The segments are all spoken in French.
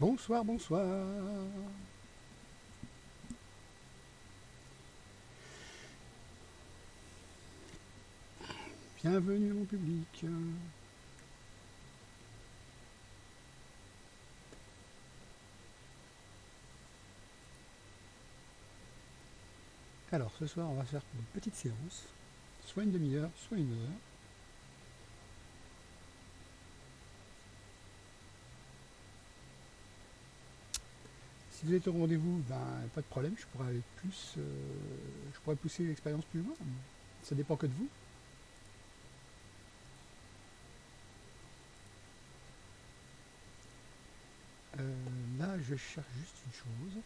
Bonsoir, bonsoir. Bienvenue mon public. Alors, ce soir, on va faire une petite séance, soit une demi-heure, soit une heure. Si vous êtes au rendez-vous, ben, pas de problème, je pourrais aller plus, je pourrais pousser l'expérience plus loin. Ça dépend que de vous. Là, je cherche juste une chose.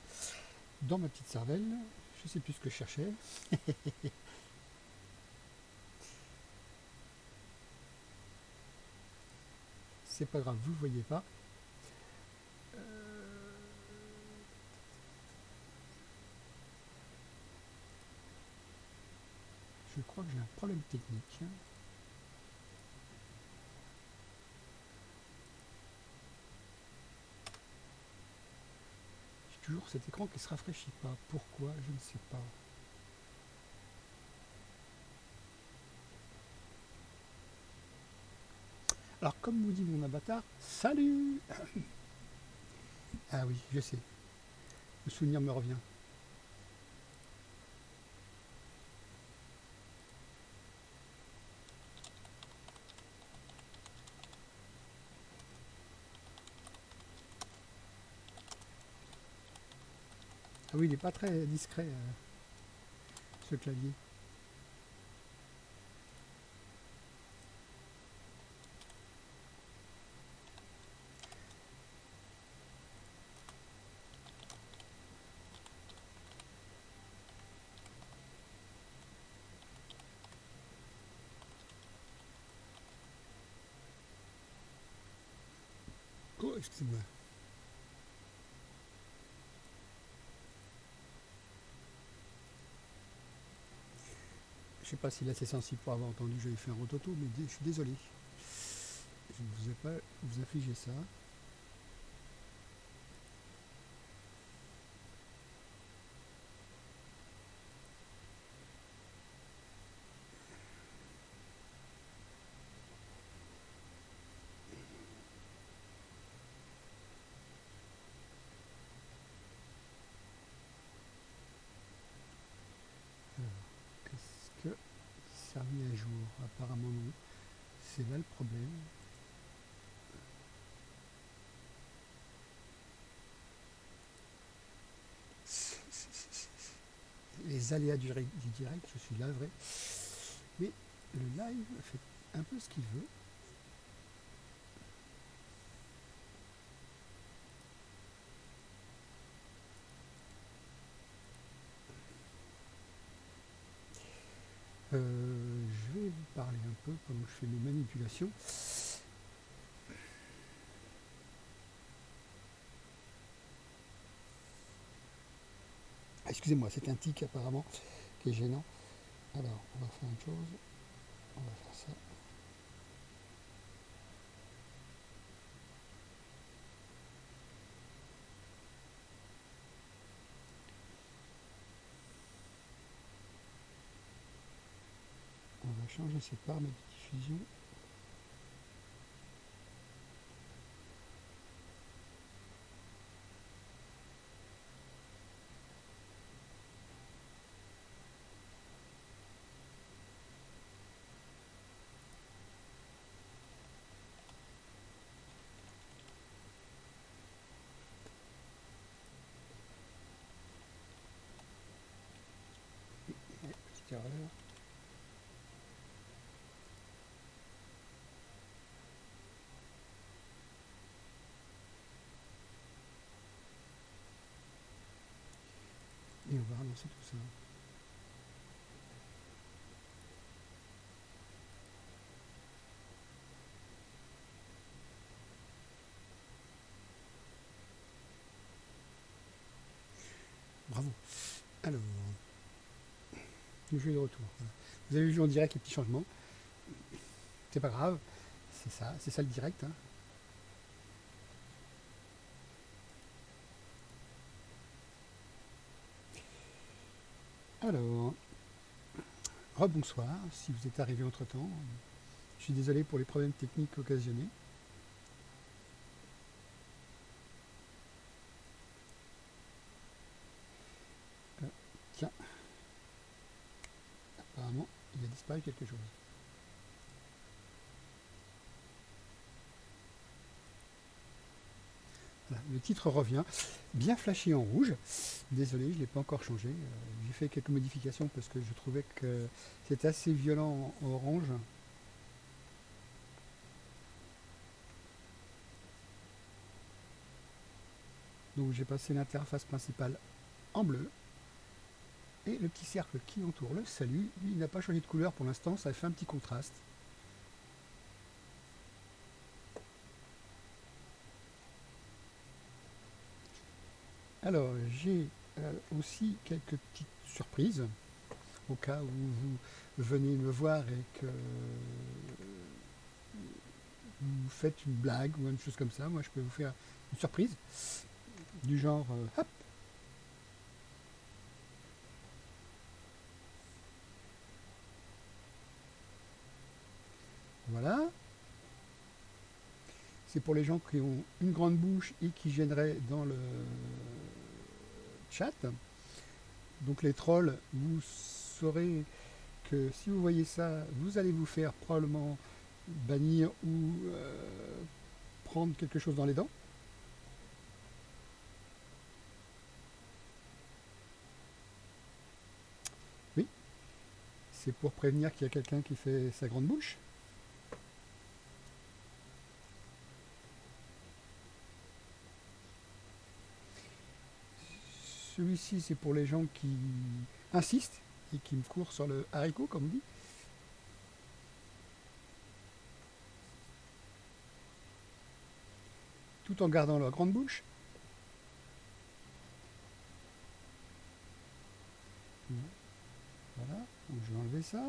Dans ma petite cervelle, je sais plus ce que je cherchais. C'est pas grave, vous ne voyez pas. Je crois que j'ai un problème technique. J'ai toujours cet écran qui ne se rafraîchit pas. Pourquoi? Je ne sais pas. Alors, comme vous dit mon avatar, salut. Ah oui, je sais, le souvenir me revient. Ah oui, il n'est pas très discret, ce clavier. Oh, excusez-moi. Je ne sais pas s'il est assez sensible pour avoir entendu que j'avais fait un rototo, mais je suis désolé. Je ne vous ai pas vous infliger ça. Est-ce que ça a mis à jour? Apparemment non. C'est là le problème. Les aléas du direct, je suis navré. Mais le live fait un peu ce qu'il veut. Je vais vous parler un peu pendant que je fais mes manipulations. Excusez-moi, c'est un tic apparemment qui est gênant. Alors, on va faire une chose. On va faire ça. On va changer ces paramètres de diffusion. Petite erreur. Et on va relancer tout ça. Bravo. Alors, je suis de retour. Vous avez vu en direct les petits changements. C'est pas grave. C'est ça le direct. Hein. Alors, rebonsoir, si vous êtes arrivé entre-temps. Je suis désolé pour les problèmes techniques occasionnés. Tiens, apparemment, il a disparu quelque chose. Voilà, le titre revient, bien flashé en rouge. Désolé, je ne l'ai pas encore changé. J'ai fait quelques modifications parce que je trouvais que c'était assez violent en orange. Donc j'ai passé l'interface principale en bleu. Et le petit cercle qui entoure le salut, lui, il n'a pas changé de couleur pour l'instant, ça fait un petit contraste. Alors, j'ai aussi quelques petites surprises, au cas où vous venez me voir et que vous faites une blague ou une chose comme ça. Moi, je peux vous faire une surprise du genre, hop, voilà. C'est pour les gens qui ont une grande bouche et qui gêneraient dans le chat. Donc les trolls, vous saurez que si vous voyez ça, vous allez vous faire probablement bannir ou prendre quelque chose dans les dents. Oui, c'est pour prévenir qu'il y a quelqu'un qui fait sa grande bouche. Celui-ci, c'est pour les gens qui insistent et qui me courent sur le haricot, comme on dit. Tout en gardant leur grande bouche. Voilà, donc je vais enlever ça.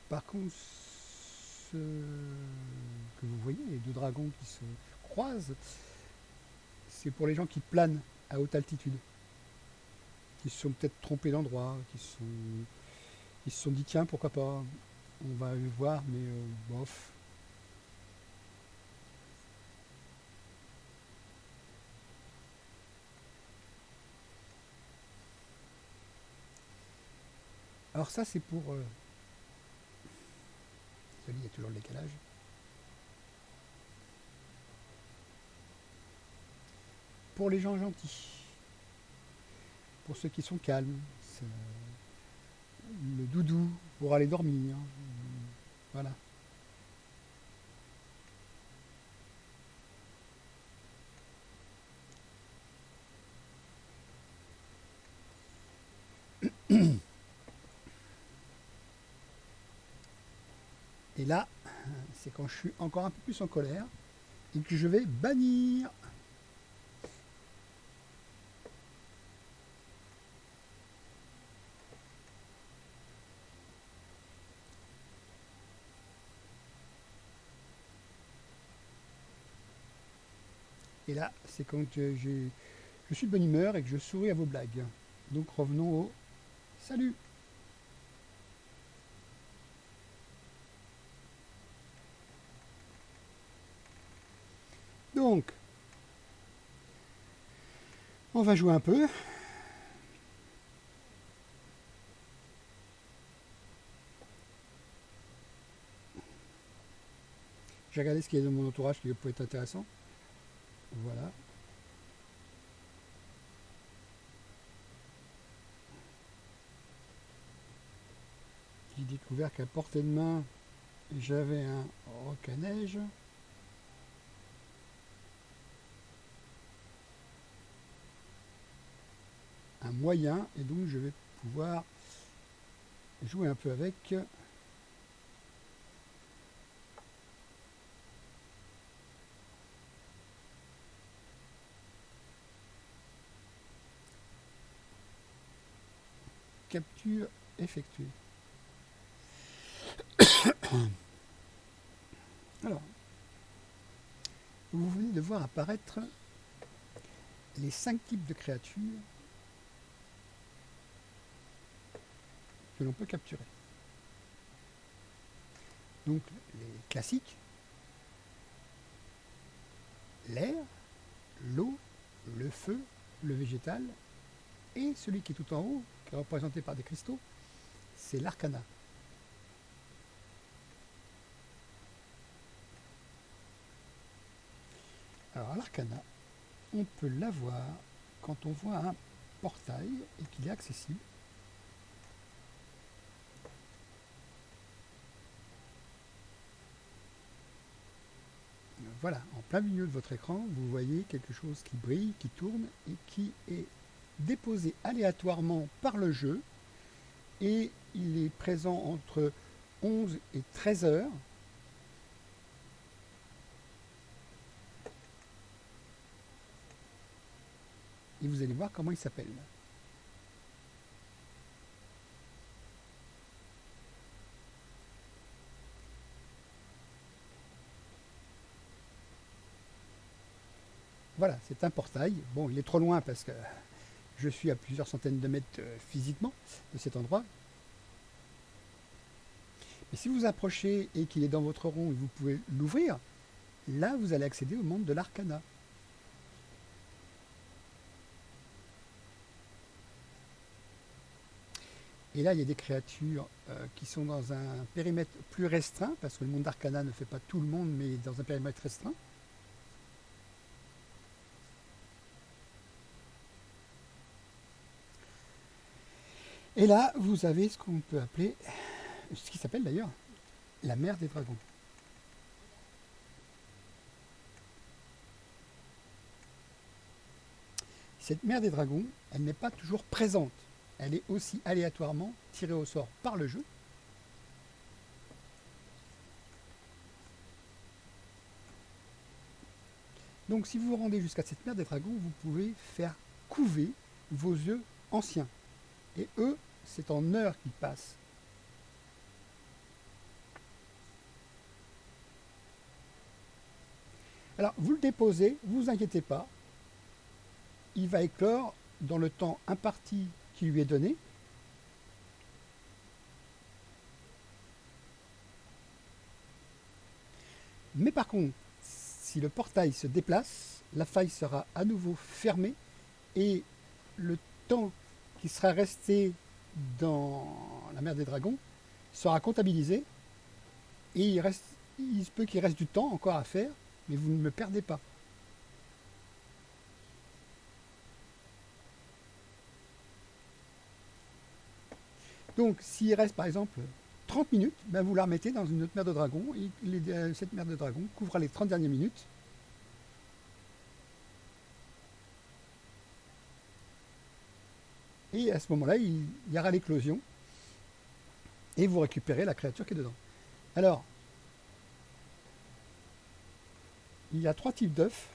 Par contre, ce que vous voyez, les deux dragons qui se croisent, c'est pour les gens qui planent à haute altitude, qui se sont peut-être trompés d'endroit, qui se sont dit tiens pourquoi pas, on va voir, mais bof. Alors ça c'est pour... désolé, il y a toujours le décalage. Pour les gens gentils, pour ceux qui sont calmes, c'est le doudou pour aller dormir. Voilà. Et là, c'est quand je suis encore un peu plus en colère et que je vais bannir. Et là, c'est quand je suis de bonne humeur et que je souris à vos blagues. Donc revenons au salut. Donc, on va jouer un peu. J'ai regardé ce qu'il y a dans mon entourage qui peut être intéressant. Voilà. J'ai découvert qu'à portée de main, j'avais un roc à neige. Un moyen, et donc je vais pouvoir jouer un peu avec. capture effectuée. Alors, vous venez de voir apparaître les 5 types de créatures que l'on peut capturer. Donc les classiques, l'air, l'eau, le feu, le végétal, et celui qui est tout en haut, qui est représenté par des cristaux, c'est l'arcana. Alors l'arcana, on peut l'avoir quand on voit un portail et qu'il est accessible. Voilà, en plein milieu de votre écran, vous voyez quelque chose qui brille, qui tourne et qui est déposé aléatoirement par le jeu, et il est présent entre 11 et 13 heures. Et vous allez voir comment il s'appelle. Voilà, c'est un portail. Bon, il est trop loin parce que je suis à plusieurs centaines de mètres physiquement de cet endroit. Mais si vous approchez et qu'il est dans votre rond et vous pouvez l'ouvrir, là vous allez accéder au monde de l'arcana. Et là, il y a des créatures qui sont dans un périmètre plus restreint, parce que le monde d'arcana ne fait pas tout le monde, mais dans un périmètre restreint. Et là, vous avez ce qu'on peut appeler, ce qui s'appelle d'ailleurs la mer des dragons. Cette mer des dragons, elle n'est pas toujours présente. Elle est aussi aléatoirement tirée au sort par le jeu. Donc si vous vous rendez jusqu'à cette mer des dragons, vous pouvez faire couver vos œufs anciens. Et eux, c'est en heures qu'ils passent. Alors, vous le déposez, ne vous inquiétez pas. Il va éclore dans le temps imparti qui lui est donné. Mais par contre, si le portail se déplace, la faille sera à nouveau fermée et le temps qui sera resté dans la mer des dragons sera comptabilisé, et il se peut qu'il reste du temps encore à faire, mais vous ne me perdez pas. Donc s'il reste par exemple 30 minutes, ben vous la remettez dans une autre mer de dragon, et cette mer de dragon couvrira les 30 dernières minutes. Et à ce moment-là, il y aura l'éclosion, et vous récupérez la créature qui est dedans. Alors, il y a 3 types d'œufs.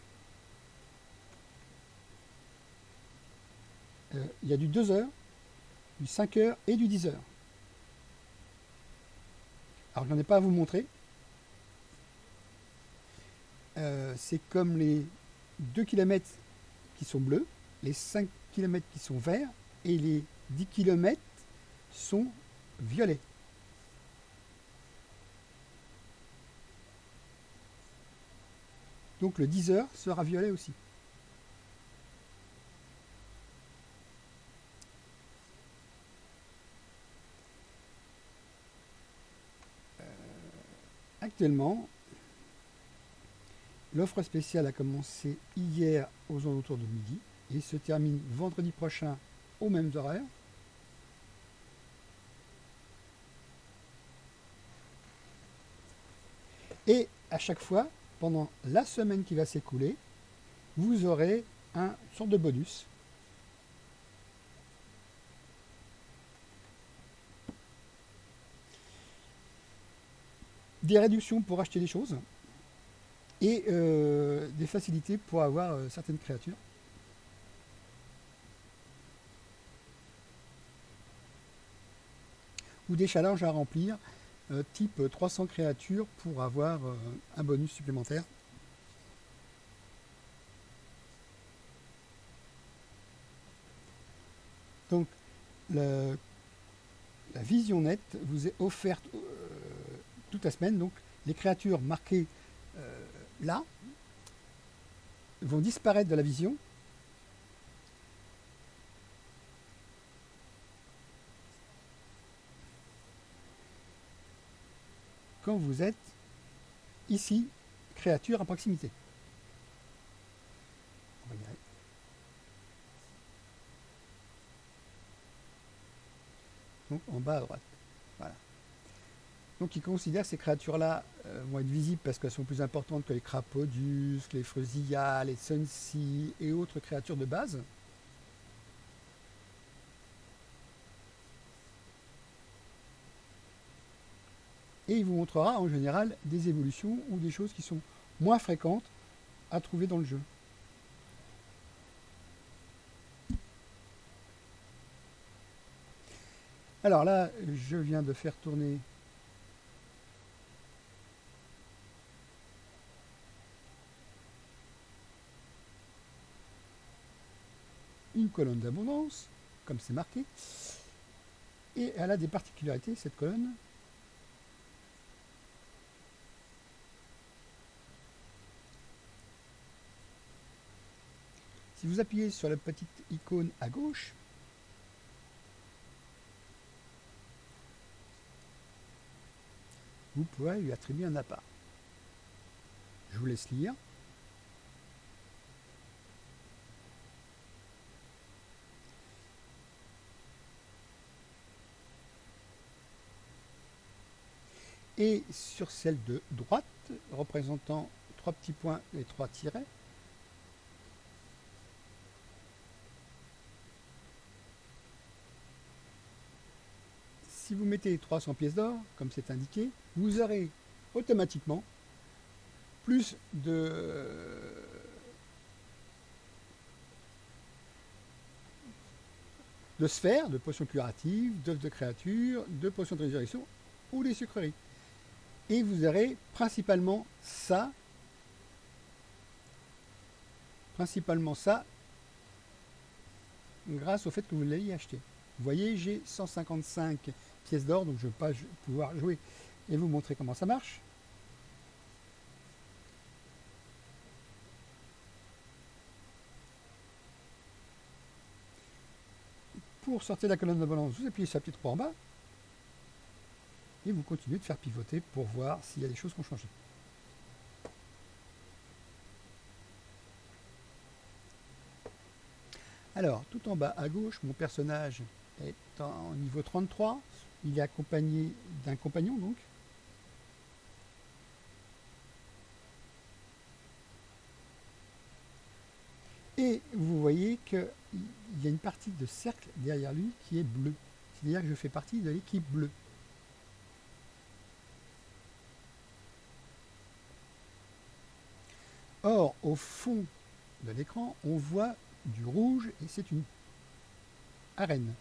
Il y a du 2 heures, du 5 heures et du 10 heures. Alors, je n'en ai pas à vous montrer. C'est comme les 2 km qui sont bleus, les 5 km qui sont verts, et les 10 km sont violets. Donc le 10 heures sera violet aussi. Actuellement, l'offre spéciale a commencé hier aux alentours de midi et se termine vendredi prochain aux mêmes horaires. Et à chaque fois, pendant la semaine qui va s'écouler, vous aurez un sorte de bonus. Des réductions pour acheter des choses et des facilités pour avoir certaines créatures. ou des challenges à remplir, type 300 créatures pour avoir un bonus supplémentaire. Donc la vision nette vous est offerte toute la semaine. Donc les créatures marquées là vont disparaître de la vision. Quand vous êtes ici, créature à proximité. On va y aller. Donc en bas à droite. Voilà. Donc il considère que ces créatures-là vont être visibles parce qu'elles sont plus importantes que les Crapodus, les Frezia, les Sunsea et autres créatures de base. Et il vous montrera en général des évolutions ou des choses qui sont moins fréquentes à trouver dans le jeu. Alors là, je viens de faire tourner une colonne d'abondance, comme c'est marqué, et elle a des particularités, cette colonne. Si vous appuyez sur la petite icône à gauche, vous pourrez lui attribuer un appât. Je vous laisse lire. Et sur celle de droite, représentant 3 petits points et 3 tirets, si vous mettez 300 pièces d'or, comme c'est indiqué, vous aurez automatiquement plus de sphères, de potions curatives, d'œufs de créatures, de potions de résurrection ou des sucreries. Et vous aurez principalement ça grâce au fait que vous l'ayez acheté. Vous voyez, j'ai 155 pièces d'or, donc je ne vais pas pouvoir jouer et vous montrer comment ça marche. Pour sortir de la colonne de balance, vous appuyez sur la petite roue en bas et vous continuez de faire pivoter pour voir s'il y a des choses qui ont changé. Alors, tout en bas à gauche, mon personnage est en niveau 33. Il est accompagné d'un compagnon, donc. Et vous voyez qu'il y a une partie de cercle derrière lui qui est bleue. C'est-à-dire que je fais partie de l'équipe bleue. Or, au fond de l'écran, on voit du rouge et c'est une arène.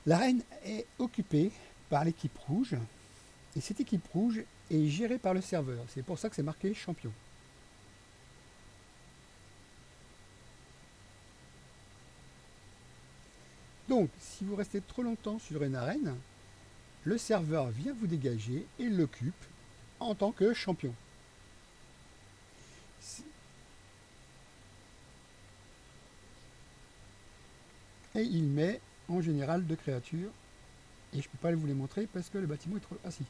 L'arène est occupée par l'équipe rouge et cette équipe rouge est gérée par le serveur. C'est pour ça que c'est marqué champion. Donc, si vous restez trop longtemps sur une arène, le serveur vient vous dégager et l'occupe en tant que champion. Et il met en général 2 créatures. Et je ne peux pas vous les montrer parce que le bâtiment est trop... Ah si.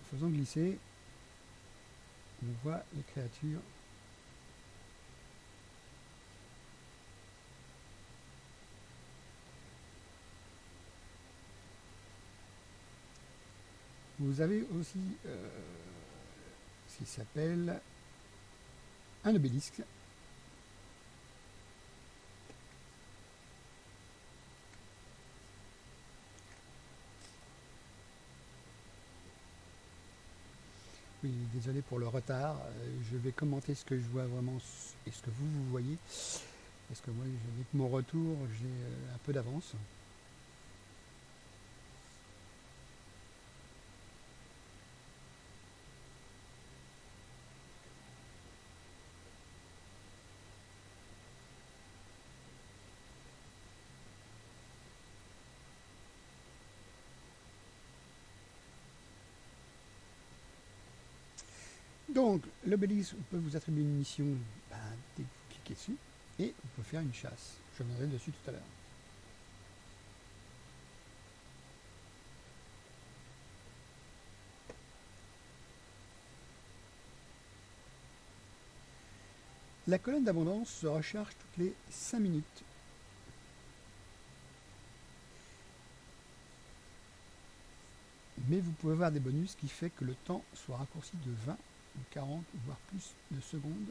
En faisant glisser, on voit les créatures. Vous avez aussi ce qui s'appelle un obélisque. désolé pour le retard. Je vais commenter ce que je vois vraiment et ce que vous voyez. Parce que moi, avec mon retour, j'ai un peu d'avance. Donc, l'obélisque peut vous attribuer une mission dès que vous cliquez dessus. Et vous pouvez faire une chasse. Je reviendrai dessus tout à l'heure. La colonne d'abondance se recharge toutes les 5 minutes. Mais vous pouvez avoir des bonus qui fait que le temps soit raccourci de 20 ou 40 voire plus de secondes.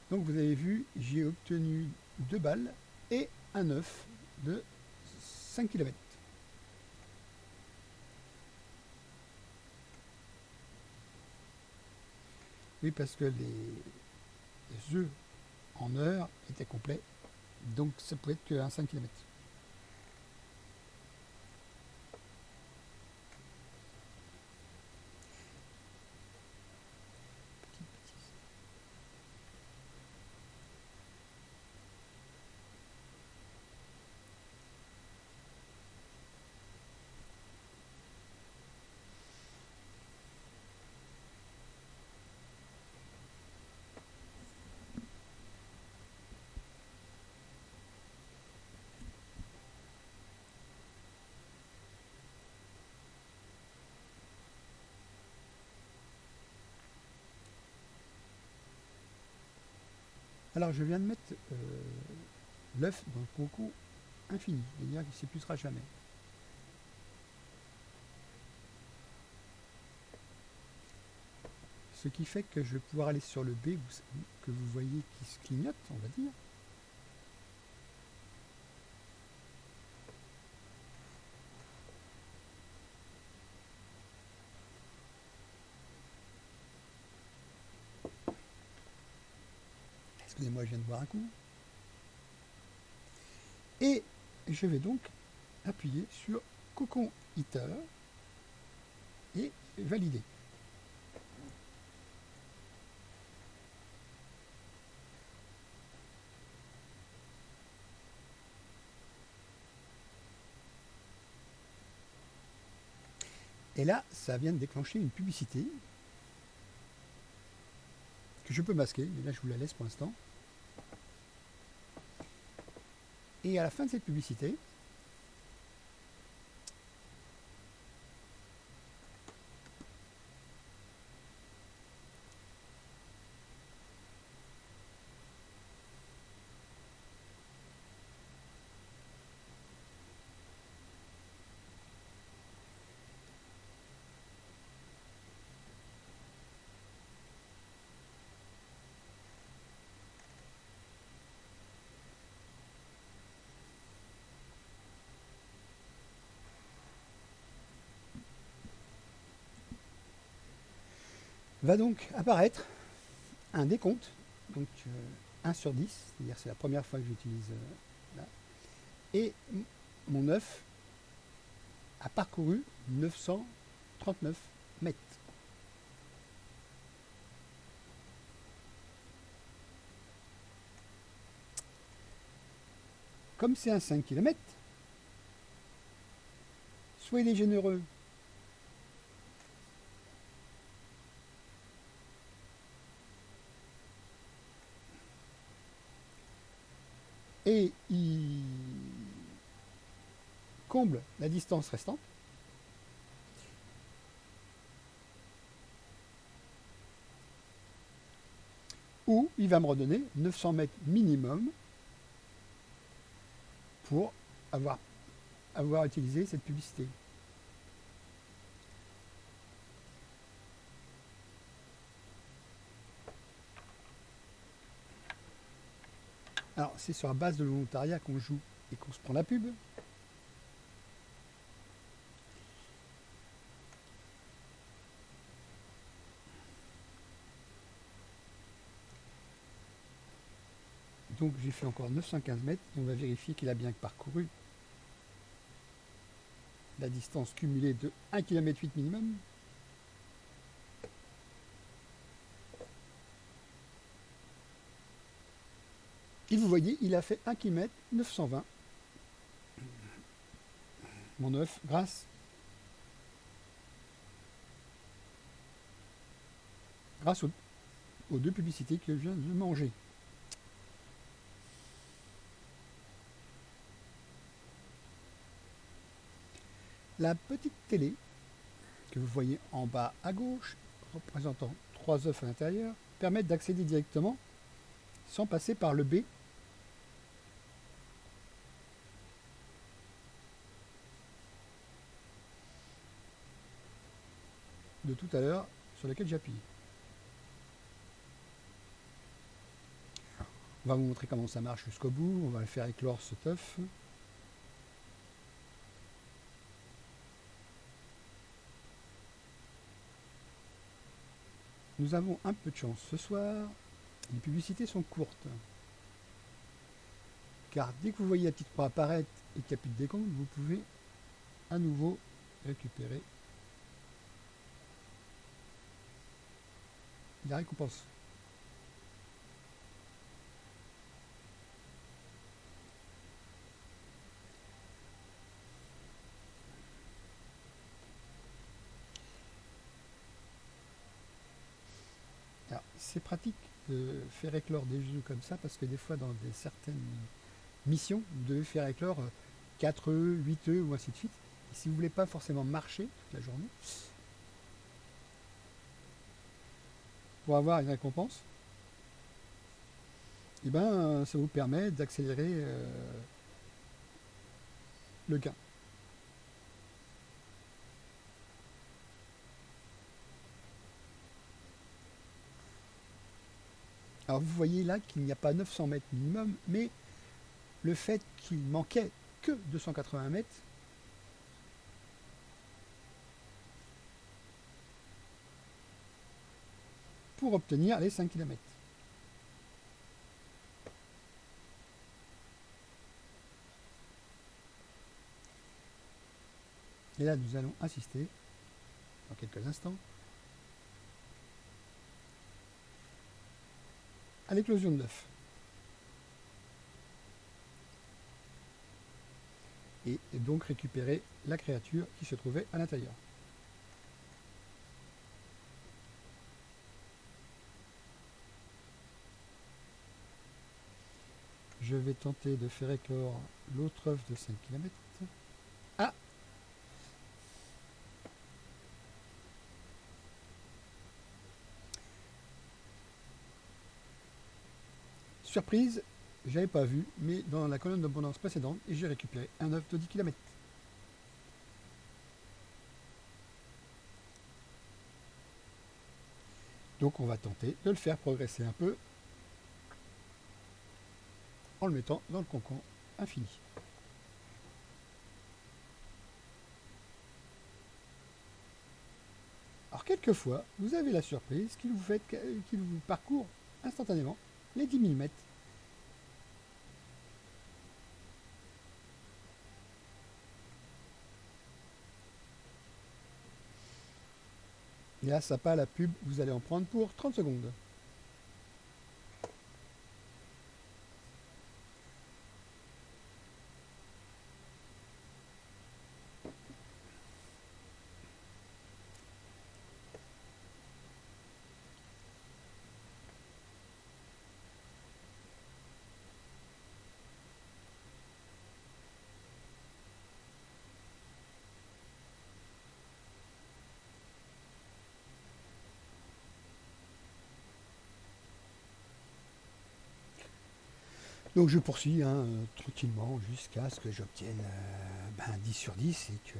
Donc vous avez vu, j'ai obtenu 2 balles et un œuf de 5 km. Oui, parce que les œufs en heure étaient complets, donc ça pouvait être qu'un 5 km. Alors je viens de mettre l'œuf dans le concours infini, c'est-à-dire qu'il ne s'épuisera jamais. Ce qui fait que je vais pouvoir aller sur le B que vous voyez qui se clignote, on va dire. Excusez-moi, je viens de boire un coup. Et je vais donc appuyer sur Cocon Eater et valider. Et là, ça vient de déclencher une publicité que je peux masquer, mais là je vous la laisse pour l'instant. Et à la fin de cette publicité, va donc apparaître un décompte, donc 1 sur 10, c'est-à-dire c'est la première fois que j'utilise là, et mon œuf a parcouru 939 mètres. Comme c'est un 5 km, soyez généreux. Et il comble la distance restante. Ou il va me redonner 900 mètres minimum pour avoir utilisé cette publicité. Alors c'est sur la base de volontariat qu'on joue et qu'on se prend la pub. Donc j'ai fait encore 915 mètres et on va vérifier qu'il a bien parcouru la distance cumulée de 1,8 km minimum. Et vous voyez, il a fait 1 km 920 mon œuf grâce aux deux publicités que je viens de manger. La petite télé que vous voyez en bas à gauche, représentant 3 œufs à l'intérieur, permet d'accéder directement sans passer par le B de tout à l'heure sur lequel j'appuie. On va vous montrer comment ça marche jusqu'au bout, on va le faire éclore cet œuf. Nous avons un peu de chance ce soir, les publicités sont courtes. Car dès que vous voyez la petite croix apparaître et qu'il n'y a plus de décompte, vous pouvez à nouveau récupérer la récompense. Alors, c'est pratique de faire éclore des jeux comme ça parce que des fois dans certaines missions, vous devez faire éclore 4 œufs, 8 œufs ou ainsi de suite. Et si vous ne voulez pas forcément marcher toute la journée, pour avoir une récompense, et ben, ça vous permet d'accélérer le gain. Alors vous voyez là qu'il n'y a pas 900 mètres minimum, mais le fait qu'il manquait que 280 mètres pour obtenir les 5 km. Et là, nous allons assister, dans quelques instants, à l'éclosion de l'œuf. Et donc récupérer la créature qui se trouvait à l'intérieur. Je vais tenter de faire éclore l'autre œuf de 5 km. Ah! Surprise, j'avais pas vu, mais dans la colonne d'abondance précédente, et j'ai récupéré un œuf de 10 km. Donc on va tenter de le faire progresser un peu en le mettant dans le concombre infini. Alors quelquefois, vous avez la surprise qu'il vous parcourt instantanément les 10 000 mètres. Et là, ça pas la pub, vous allez en prendre pour 30 secondes. Donc je poursuis tranquillement jusqu'à ce que j'obtienne 10 sur 10 et que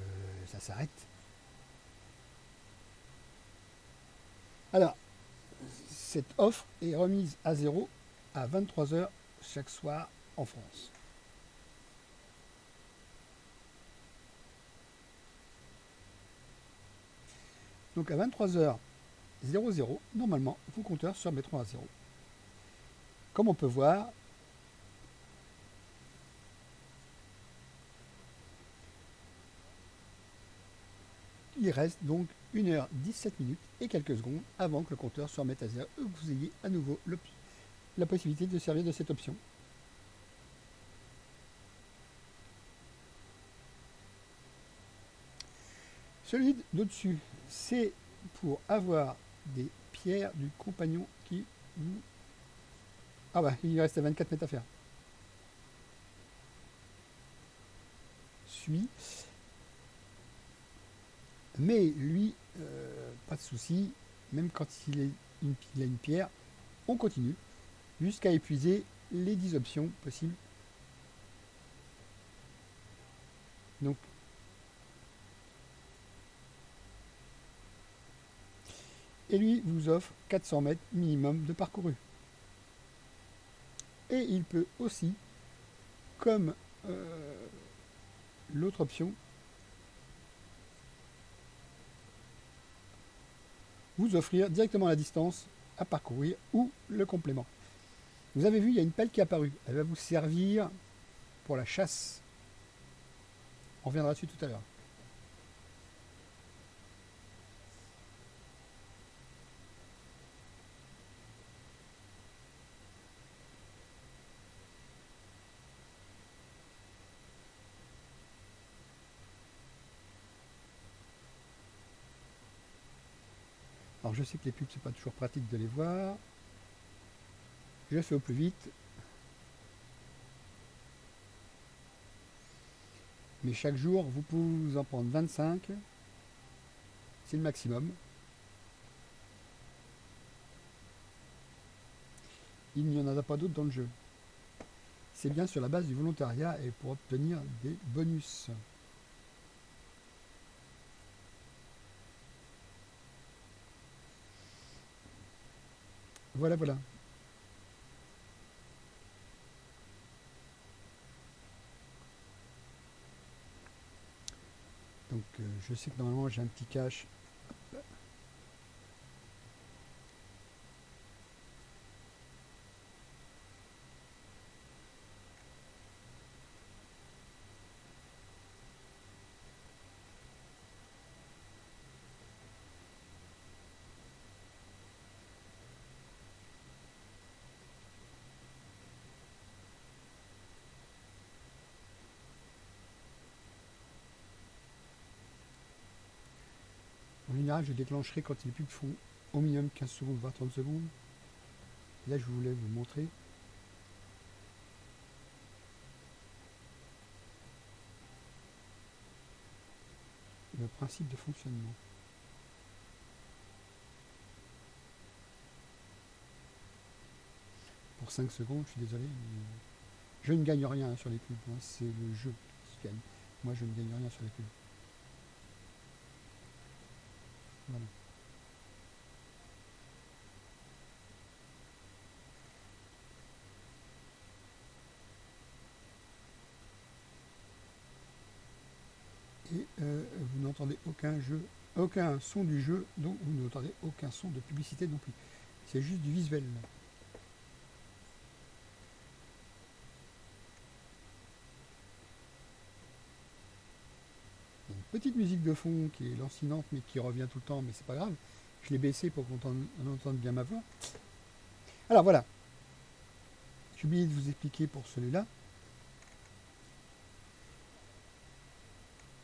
ça s'arrête. Alors, cette offre est remise à zéro à 23 h chaque soir en France. Donc à 23h00, normalement, vos compteurs se remettront à zéro. Comme on peut voir, Il reste donc 1h17 et quelques secondes avant que le compteur se remette à zéro et que vous ayez à nouveau la possibilité de servir de cette option. Celui d'au-dessus, c'est pour avoir des pierres du compagnon qui vous... Ah bah, il reste 24 mètres à faire. Suis. Mais lui, pas de souci, même quand il a une pierre, on continue jusqu'à épuiser les 10 options possibles. Donc, et lui vous offre 400 mètres minimum de parcouru. Et il peut aussi, comme l'autre option, vous offrir directement la distance à parcourir ou le complément. Vous avez vu, il y a une pelle qui est apparue. Elle va vous servir pour la chasse. On reviendra dessus tout à l'heure. Alors je sais que les pubs, c'est pas toujours pratique de les voir. Je fais au plus vite. Mais chaque jour, vous pouvez vous en prendre 25. C'est le maximum. Il n'y en a pas d'autres dans le jeu. C'est bien sur la base du volontariat et pour obtenir des bonus. Voilà, voilà. Donc je sais que normalement j'ai un petit cache. En général, je déclencherai quand les pubs font au minimum 15 secondes, voire 30 secondes. Là, je voulais vous montrer. Le principe de fonctionnement. Pour 5 secondes, je suis désolé, mais je ne gagne rien sur les pubs. Hein. C'est le jeu qui gagne. Moi, je ne gagne rien sur les pubs. Voilà. Et vous n'entendez aucun son du jeu, donc vous n'entendez aucun son de publicité non plus. C'est juste du visuel. Une petite musique de fond qui est lancinante mais qui revient tout le temps, mais c'est pas grave. Je l'ai baissé pour qu'on entende bien ma voix. Alors voilà. J'ai oublié de vous expliquer pour celui-là.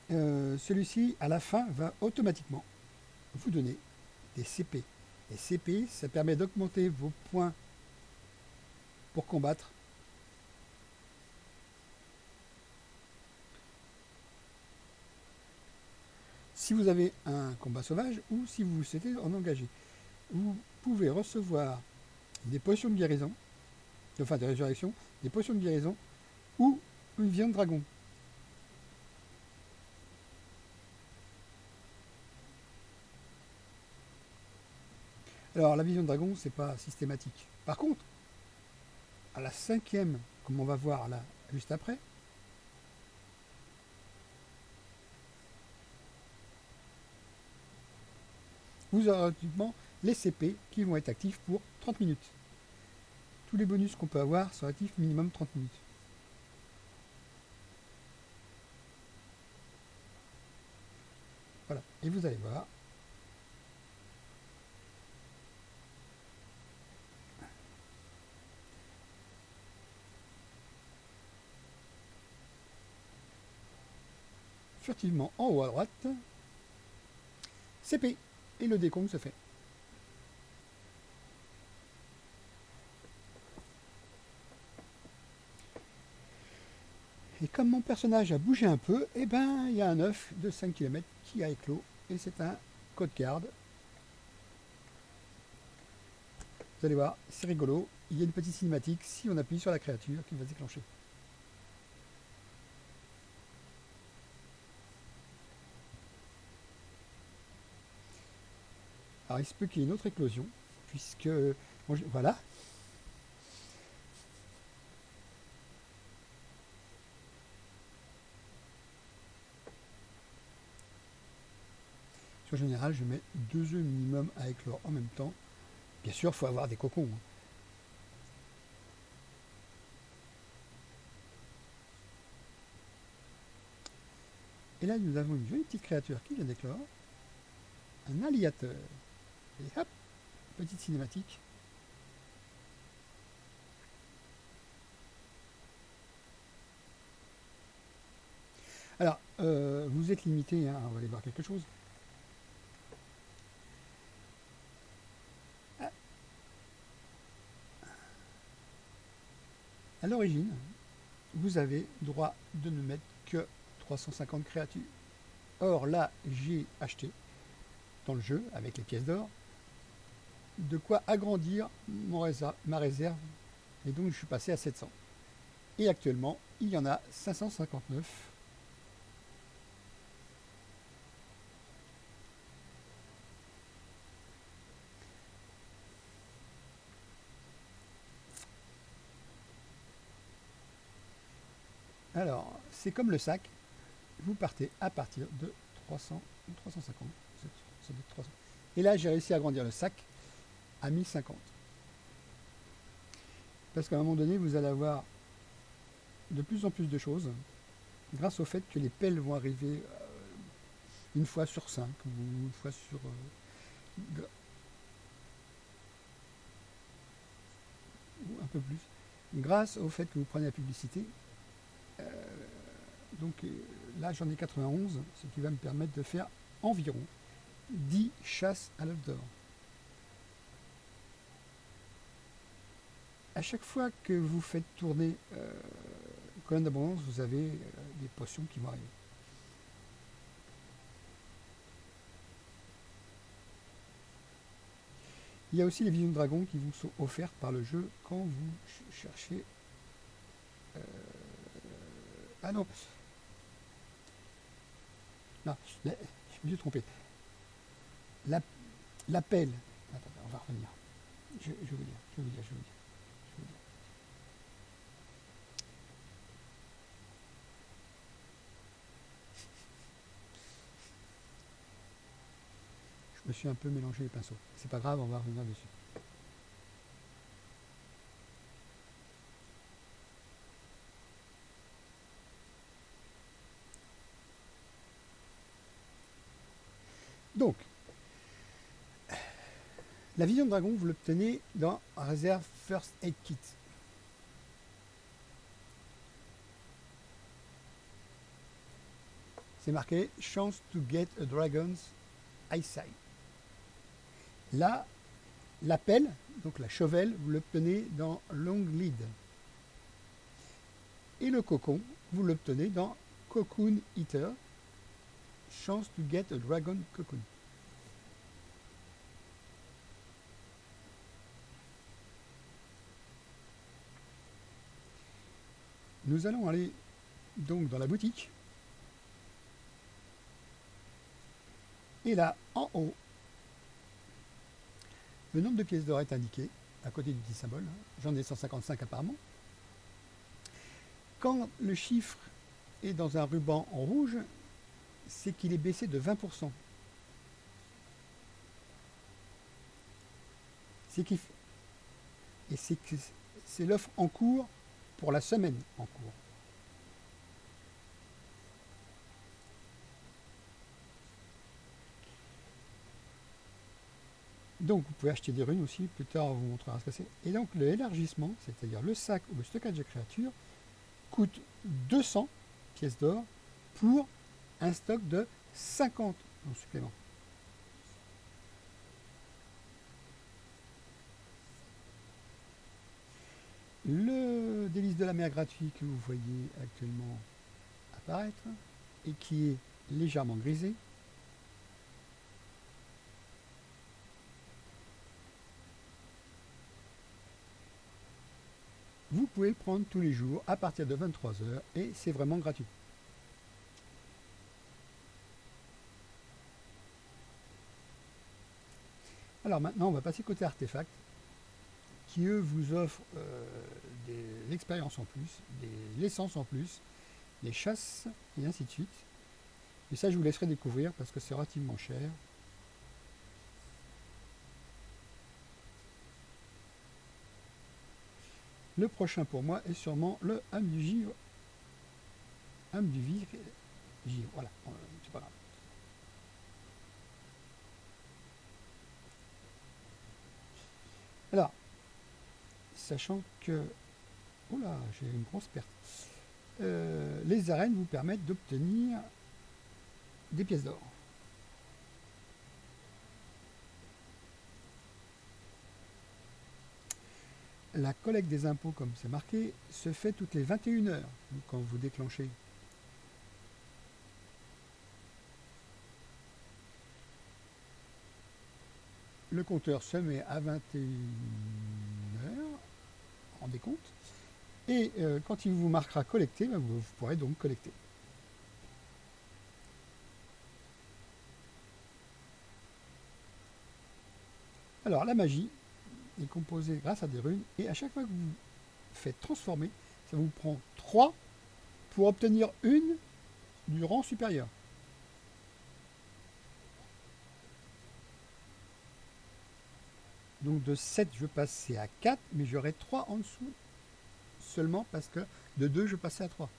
Celui-ci, à la fin, va automatiquement vous donner des CP. Les CP, ça permet d'augmenter vos points pour combattre. Si vous avez un combat sauvage ou si vous souhaitez en engager, vous pouvez recevoir des potions de guérison, enfin de résurrection, des potions de guérison ou une viande dragon. Alors la vision de dragon, c'est pas systématique. Par contre, à la 5e, comme on va voir là juste après, vous aurez automatiquement les CP qui vont être actifs pour 30 minutes. Tous les bonus qu'on peut avoir sont actifs minimum 30 minutes. Voilà. Et vous allez voir, furtivement en haut à droite, CP, et le décompte se fait. Et comme mon personnage a bougé un peu, eh ben, il y a un œuf de 5 km qui a éclos, et c'est un code card. Vous allez voir, c'est rigolo, il y a une petite cinématique si on appuie sur la créature qui va se déclencher. Alors il se peut qu'il y ait une autre éclosion, puisque... bon, voilà. En général, je mets 2 œufs minimum à éclore en même temps. Bien sûr, il faut avoir des cocons. Et là, nous avons une jolie petite créature qui vient d'éclore. Un alligator. Et hop, petite cinématique. Alors, vous êtes limité, hein, on va aller voir quelque chose. À l'origine, vous avez droit de ne mettre que 350 créatures. Or là, j'ai acheté dans le jeu, avec les pièces d'or, de quoi agrandir ma réserve, et donc je suis passé à 700. Et actuellement, il y en a 559. Alors, c'est comme le sac, vous partez à partir de 300 ou 350. Ça doit être 300. Et là, j'ai réussi à agrandir le sac à 1050. Parce qu'à un moment donné, vous allez avoir de plus en plus de choses, grâce au fait que les pelles vont arriver une fois sur 5, ou une fois sur... ou un peu plus. Grâce au fait que vous prenez la publicité, donc là j'en ai 91, ce qui va me permettre de faire environ 10 chasses à l'œuf d'or. À chaque fois que vous faites tourner colonne d'abondance, vous avez des potions qui vont arriver. Il y a aussi les visions de dragon qui vous sont offertes par le jeu quand vous cherchez... ah non, non, je me suis trompé. L'appel... Attends, on va revenir. Je vais vous dire. Je me suis un peu mélangé les pinceaux. C'est pas grave, on va revenir dessus. Donc, la vision de dragon, vous l'obtenez dans réserve First Aid Kit. C'est marqué Chance to get a dragon's eyesight. Là, l'appel, donc la chevelle, vous l'obtenez dans Long Lead. Et le cocon, vous l'obtenez dans Cocoon Eater. Chance to get a dragon cocoon. Nous allons aller donc dans la boutique. Et là, en haut, le nombre de pièces d'or est indiqué à côté du petit symbole. J'en ai 155 apparemment. Quand le chiffre est dans un ruban en rouge, c'est qu'il est baissé de 20%. Et c'est l'offre en cours pour la semaine en cours. Donc vous pouvez acheter des runes aussi, plus tard on vous montrera ce que c'est. Et donc l'élargissement, c'est-à-dire le sac ou le stockage de créatures, coûte 200 pièces d'or pour un stock de 50 en supplément. Le délice de la mer gratuit que vous voyez actuellement apparaître et qui est légèrement grisé, vous pouvez le prendre tous les jours à partir de 23 h et c'est vraiment gratuit. Alors maintenant, on va passer côté artefacts qui eux vous offrent de l'expérience en plus, de l'essence en plus, des chasses et ainsi de suite. Et ça, je vous laisserai découvrir parce que c'est relativement cher. Le prochain pour moi est sûrement le âme du givre. Âme du givre, voilà, c'est pas grave. Alors, sachant que, oula, j'ai une grosse perte. Les arènes vous permettent d'obtenir des pièces d'or. La collecte des impôts, comme c'est marqué, se fait toutes les 21 heures quand vous déclenchez. Le compteur se met à 21 heures en décompte. Et quand il vous marquera collecté, vous pourrez donc collecter. Alors la magie est composée grâce à des runes et à chaque fois que vous faites transformer, ça vous prend 3 pour obtenir une du rang supérieur. Donc de 7 je passais à 4, mais j'aurai 3 en dessous seulement parce que de 2 je passais à 3.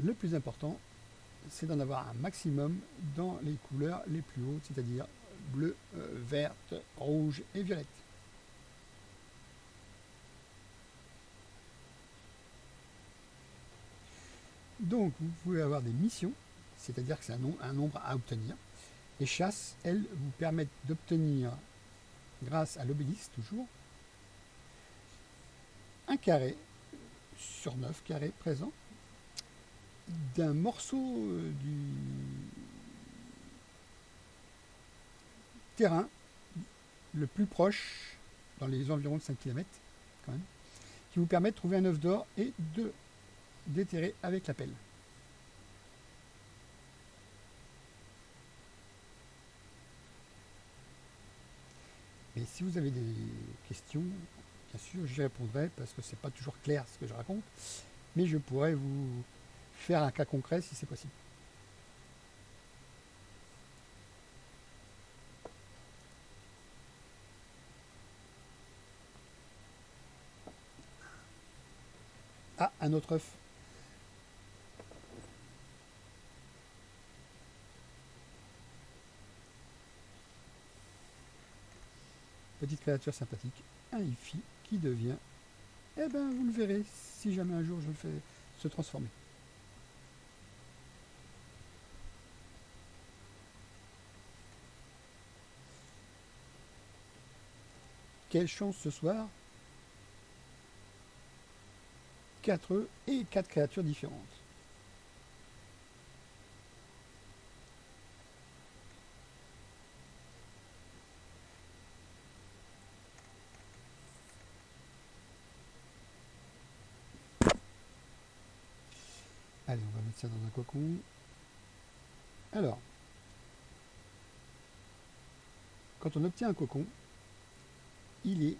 Le plus important, c'est d'en avoir un maximum dans les couleurs les plus hautes, c'est-à-dire bleu, verte, rouge et violette. Donc vous pouvez avoir des missions, c'est-à-dire que c'est un nombre à obtenir. Les chasses, elles, vous permettent d'obtenir, grâce à l'obélisque toujours, un carré sur 9 carrés présents d'un morceau du terrain le plus proche, dans les environs de 5 km quand même, qui vous permet de trouver un œuf d'or et de déterrer avec la pelle. Et si vous avez des questions, bien sûr, j'y répondrai parce que c'est pas toujours clair ce que je raconte, mais je pourrais vous faire un cas concret si c'est possible. Ah, un autre œuf. Petite créature sympathique, un Ifi qui devient, eh ben vous le verrez si jamais un jour je le fais se transformer. Quelle chance ce soir, 4 œufs et 4 créatures différentes. Allez, on va mettre ça dans un cocon. Alors, quand on obtient un cocon, il est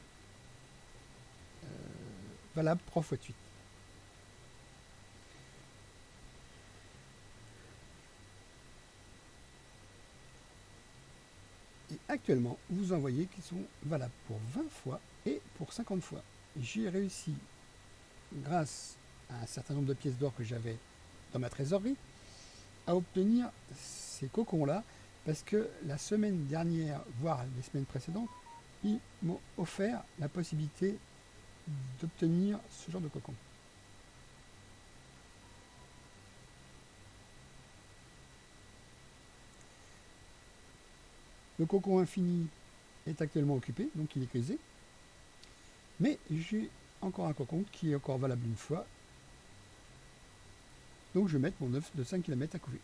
valable 3 fois de suite. Et actuellement, vous en voyez qui sont valables pour 20 fois et pour 50 fois. J'ai réussi, grâce un certain nombre de pièces d'or que j'avais dans ma trésorerie, à obtenir ces cocons-là, parce que la semaine dernière, voire les semaines précédentes, ils m'ont offert la possibilité d'obtenir ce genre de cocon. Le cocon infini est actuellement occupé, donc il est grisé. Mais j'ai encore un cocon qui est encore valable une fois. Donc je vais mettre mon œuf de 5 km à couver.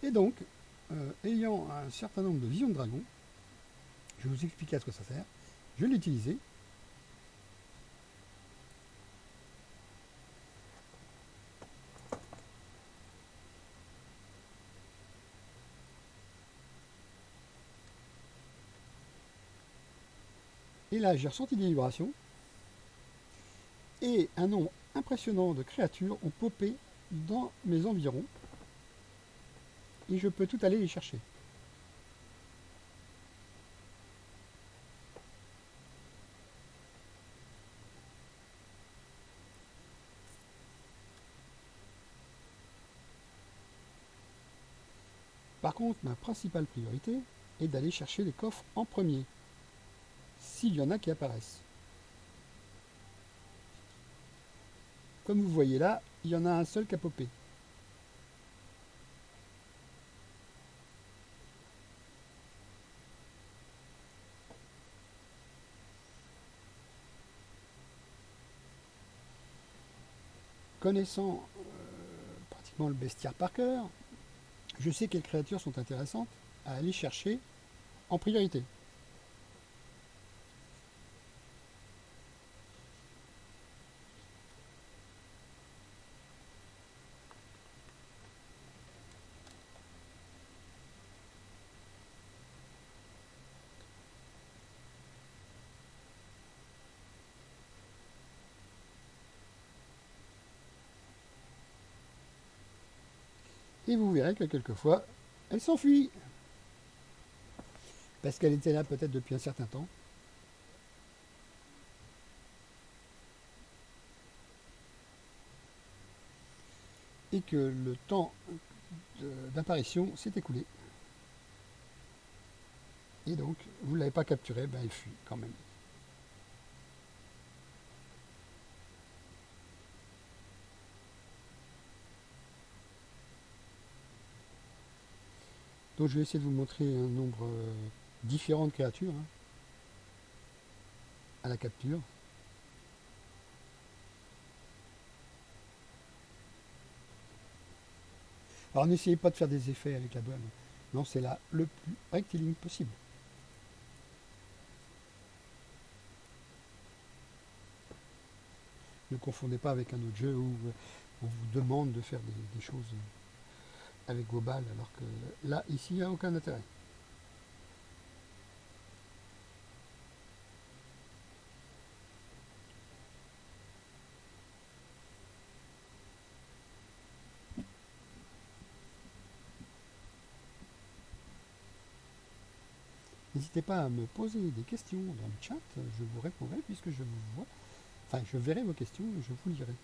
Et donc, ayant un certain nombre de visions de dragon, je vais vous expliquer à ce que ça sert. Je l'ai utilisé. Et là, j'ai ressenti des vibrations. Et un nombre impressionnant de créatures ont popé dans mes environs. Et je peux tout aller les chercher. Par contre, ma principale priorité est d'aller chercher les coffres en premier, s'il y en a qui apparaissent. Comme vous voyez là, il y en a un seul qui a popé. Connaissant pratiquement le bestiaire par cœur, je sais quelles créatures sont intéressantes à aller chercher en priorité. Et vous verrez que quelquefois, elle s'enfuit. Parce qu'elle était là peut-être depuis un certain temps. Et que le temps d'apparition s'est écoulé. Et donc, vous ne l'avez pas capturée, ben elle fuit quand même. Donc je vais essayer de vous montrer un nombre différent de créatures à la capture. Alors n'essayez pas de faire des effets avec la douane. Non, c'est là le plus rectiligne possible. Ne confondez pas avec un autre jeu où on vous demande de faire des choses avec vos balles, alors que là, ici, il n'y a aucun intérêt. N'hésitez pas à me poser des questions dans le chat, je vous répondrai puisque je vous vois. Enfin, je verrai vos questions et je vous lirai.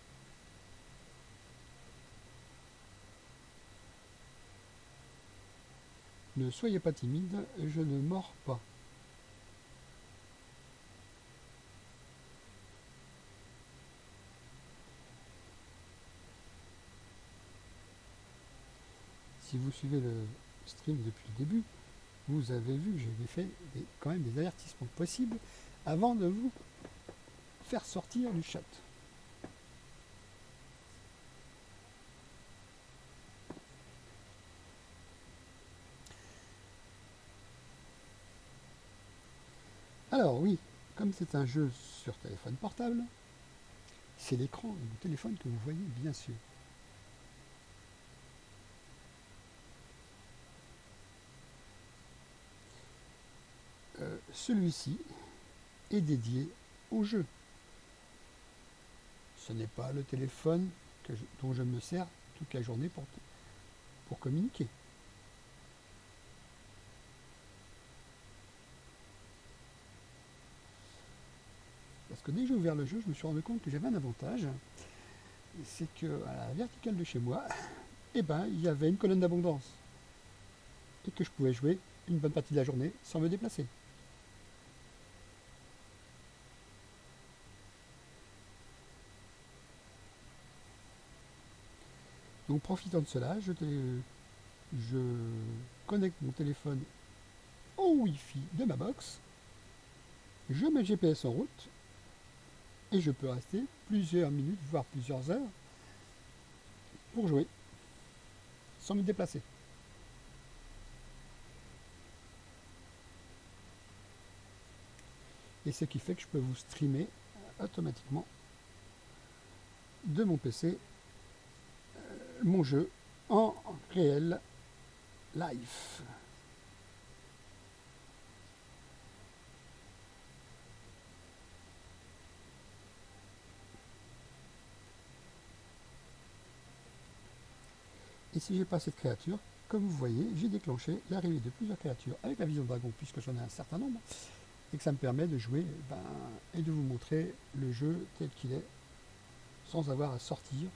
Ne soyez pas timide, je ne mords pas. Si vous suivez le stream depuis le début, vous avez vu que j'avais fait quand même des avertissements possibles avant de vous faire sortir du chat. Alors oui, comme c'est un jeu sur téléphone portable, c'est l'écran de mon téléphone que vous voyez bien sûr. Celui-ci est dédié au jeu. Ce n'est pas le téléphone dont je me sers toute la journée pour communiquer. Parce que dès que j'ai ouvert le jeu, je me suis rendu compte que j'avais un avantage, c'est que à la verticale de chez moi, eh ben, il y avait une colonne d'abondance et que je pouvais jouer une bonne partie de la journée sans me déplacer. Donc profitant de cela, je connecte mon téléphone au Wi-Fi de ma box, je mets le GPS en route et je peux rester plusieurs minutes, voire plusieurs heures pour jouer sans me déplacer. Et ce qui fait que je peux vous streamer automatiquement de mon PC mon jeu en réel live. Et si j'ai pas cette créature, comme vous voyez, j'ai déclenché l'arrivée de plusieurs créatures avec la vision de dragon, puisque j'en ai un certain nombre, et que ça me permet de jouer et de vous montrer le jeu tel qu'il est, sans avoir à sortir,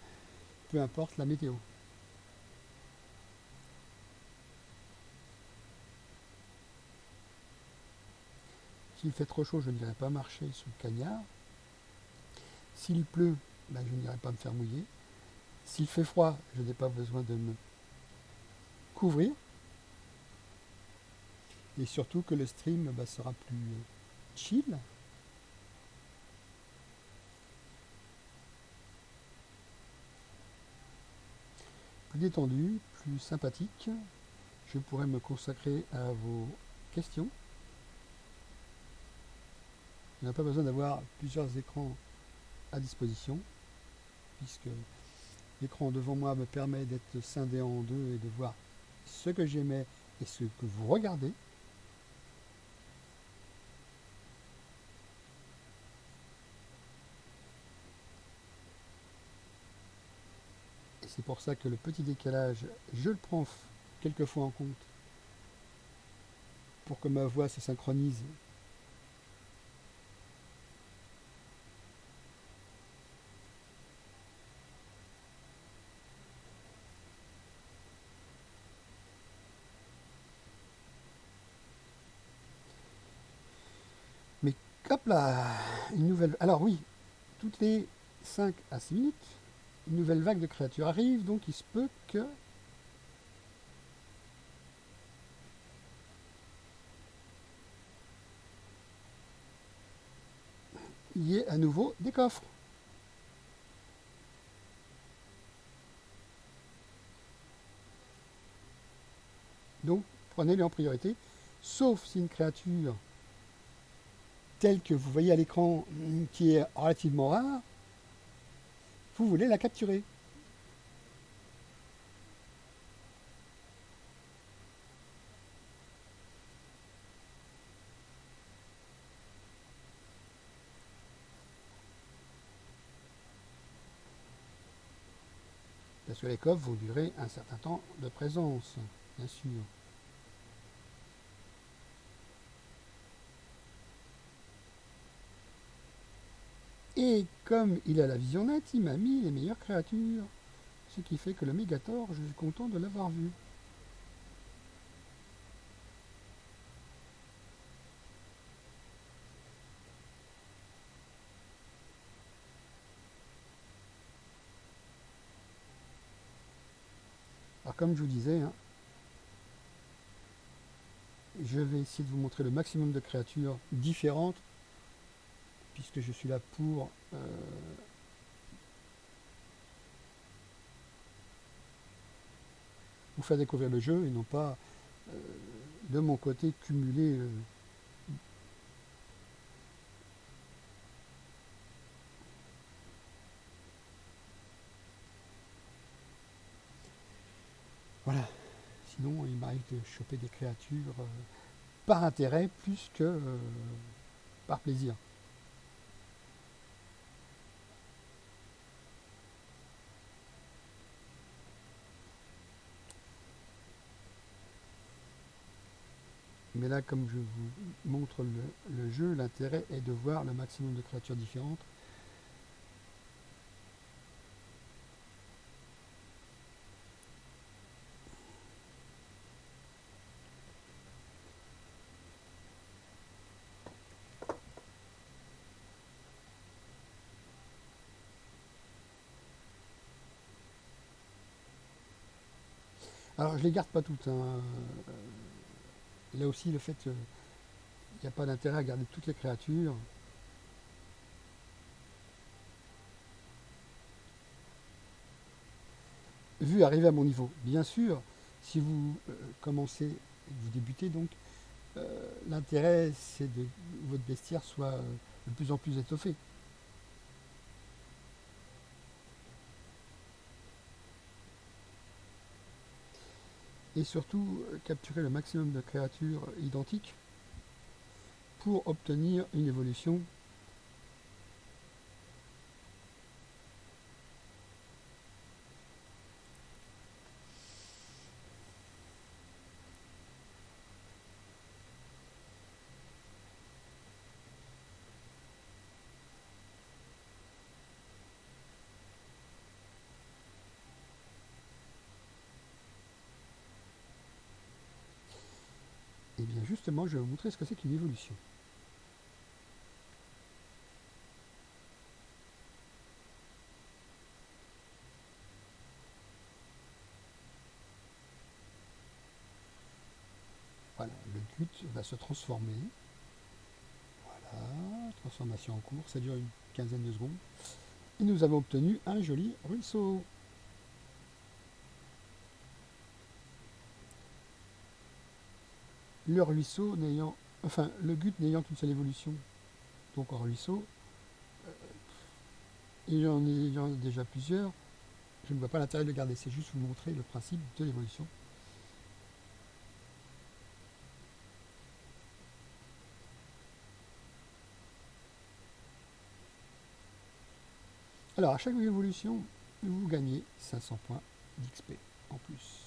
peu importe la météo. S'il fait trop chaud, je n'irai pas marcher sous le cagnard. S'il pleut, je n'irai pas me faire mouiller. S'il fait froid, je n'ai pas besoin de me couvrir. Et surtout que le stream sera plus chill. Plus détendu, plus sympathique. Je pourrais me consacrer à vos questions. Il n'y a pas besoin d'avoir plusieurs écrans à disposition, puisque l'écran devant moi me permet d'être scindé en deux et de voir ce que j'aimais et ce que vous regardez. Et c'est pour ça que le petit décalage, je le prends quelquefois en compte pour que ma voix se synchronise. Mais hop là, une nouvelle... Alors oui, toutes les 5 à 6 minutes, une nouvelle vague de créatures arrive, donc il se peut que il y ait à nouveau des coffres. Donc prenez-les en priorité, sauf si une créature telle que vous voyez à l'écran, qui est relativement rare, vous voulez la capturer. Parce que les coffres vont durer un certain temps de présence, bien sûr. Et comme il a la vision nette, il m'a mis les meilleures créatures. Ce qui fait que le Mégator, je suis content de l'avoir vu. Alors comme je vous disais, je vais essayer de vous montrer le maximum de créatures différentes, puisque je suis là pour vous faire découvrir le jeu et non pas de mon côté cumuler voilà. Sinon, il m'arrive de choper des créatures par intérêt plus que par plaisir. Mais là, comme je vous montre le jeu, l'intérêt est de voir le maximum de créatures différentes. Alors, je les garde pas toutes, hein. Là aussi, le fait qu'il n'y a pas d'intérêt à garder toutes les créatures. Vu arriver à mon niveau. Bien sûr, si vous commencez, vous débutez donc, l'intérêt c'est que votre bestiaire soit de plus en plus étoffé. Et surtout, capturer le maximum de créatures identiques pour obtenir une évolution. Et bien justement, je vais vous montrer ce que c'est qu'une évolution. Voilà, le but va se transformer. Voilà, transformation en cours, ça dure une quinzaine de secondes. Et nous avons obtenu un joli ruisseau. Le ruisseau n'ayant, enfin, le but n'ayant qu'une seule évolution, donc en ruisseau, et en ayant déjà plusieurs, je ne vois pas l'intérêt de le garder. C'est juste vous montrer le principe de l'évolution. Alors, à chaque évolution, vous gagnez 500 points d'XP en plus.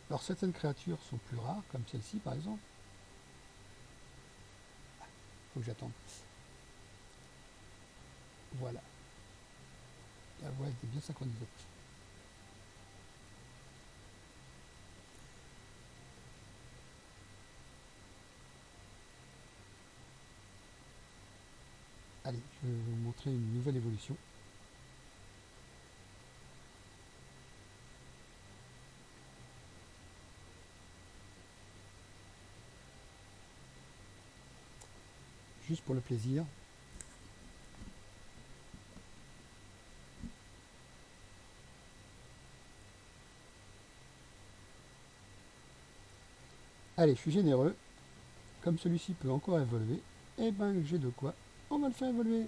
Alors, certaines créatures sont plus rares, comme celle-ci par exemple. Il faut que j'attende. Voilà. La voix était bien synchronisée. Allez, je vais vous montrer une nouvelle évolution. Juste pour le plaisir. Allez, je suis généreux. Comme celui-ci peut encore évoluer, et ben j'ai de quoi. On va le faire évoluer.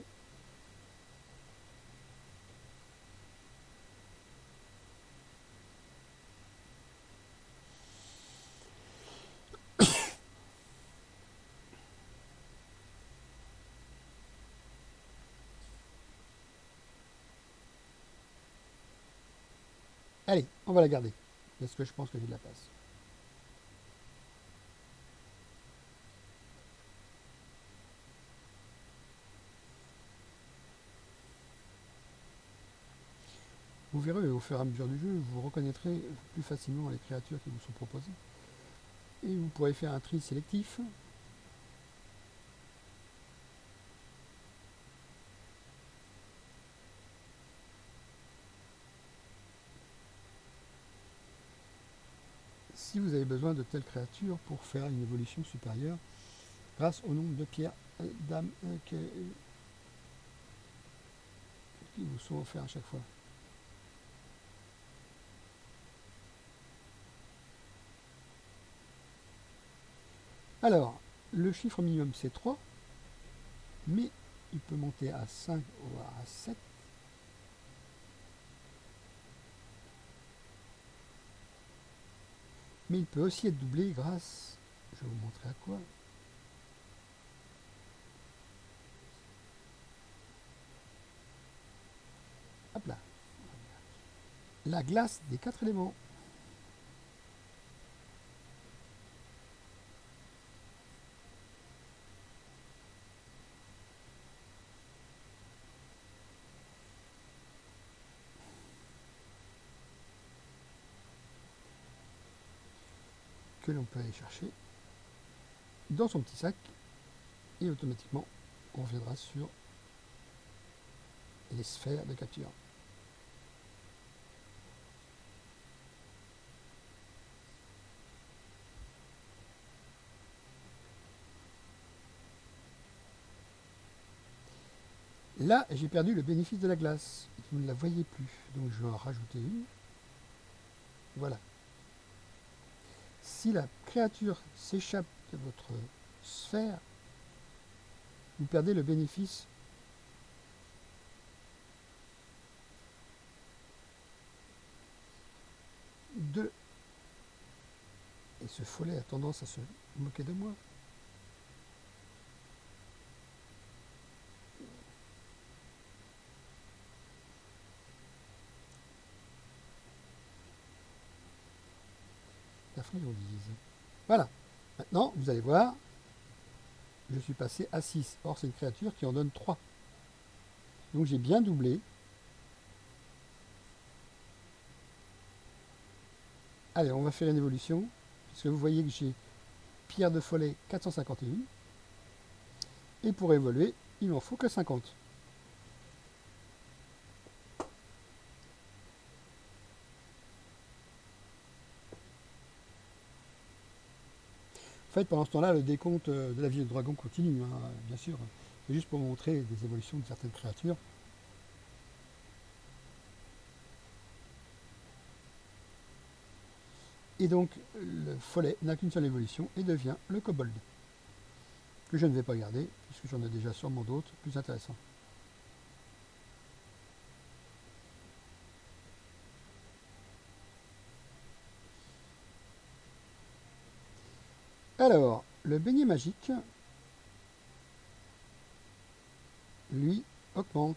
Allez, on va la garder. Parce que je pense que j'ai de la place. Vous verrez au fur et à mesure du jeu, vous reconnaîtrez plus facilement les créatures qui vous sont proposées. Et vous pourrez faire un tri sélectif. Si vous avez besoin de telles créatures pour faire une évolution supérieure, grâce au nombre de pierres d'âme qui vous sont offerts à chaque fois. Alors, le chiffre minimum c'est 3, mais il peut monter à 5 ou à 7. Mais il peut aussi être doublé grâce, je vais vous montrer à quoi. Hop là. La glace des 4 éléments. Que l'on peut aller chercher dans son petit sac et automatiquement on reviendra sur les sphères de capture. Là, j'ai perdu le bénéfice de la glace. Vous ne la voyez plus. Donc je vais en rajouter une. Voilà. Si la créature s'échappe de votre sphère, vous perdez le bénéfice de... Et ce follet a tendance à se moquer de moi. La friandise. Voilà. Maintenant, vous allez voir, je suis passé à 6. Or, c'est une créature qui en donne 3. Donc, j'ai bien doublé. Allez, on va faire une évolution. Parce que vous voyez que j'ai pierre de follet 451. Et pour évoluer, il m'en faut que 50. En fait, pendant ce temps-là, le décompte de la vie de dragon continue, hein, bien sûr. C'est juste pour montrer des évolutions de certaines créatures. Et donc, le follet n'a qu'une seule évolution et devient le kobold. Que je ne vais pas garder, puisque j'en ai déjà sûrement d'autres plus intéressants. Alors, le beignet magique, lui, augmente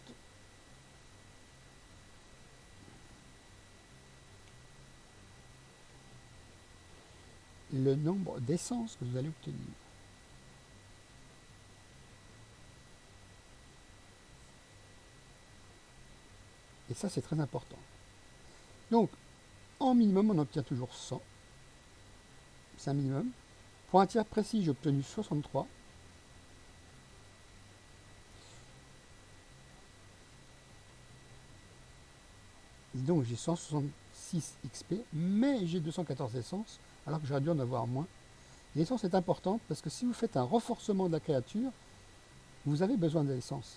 le nombre d'essences que vous allez obtenir. Et ça, c'est très important. Donc, en minimum, on obtient toujours 100. C'est un minimum. Pour un tiers précis, j'ai obtenu 63. Et donc, j'ai 166 XP, mais j'ai 214 essences, alors que j'aurais dû en avoir moins. L'essence est importante parce que si vous faites un renforcement de la créature, vous avez besoin de l'essence.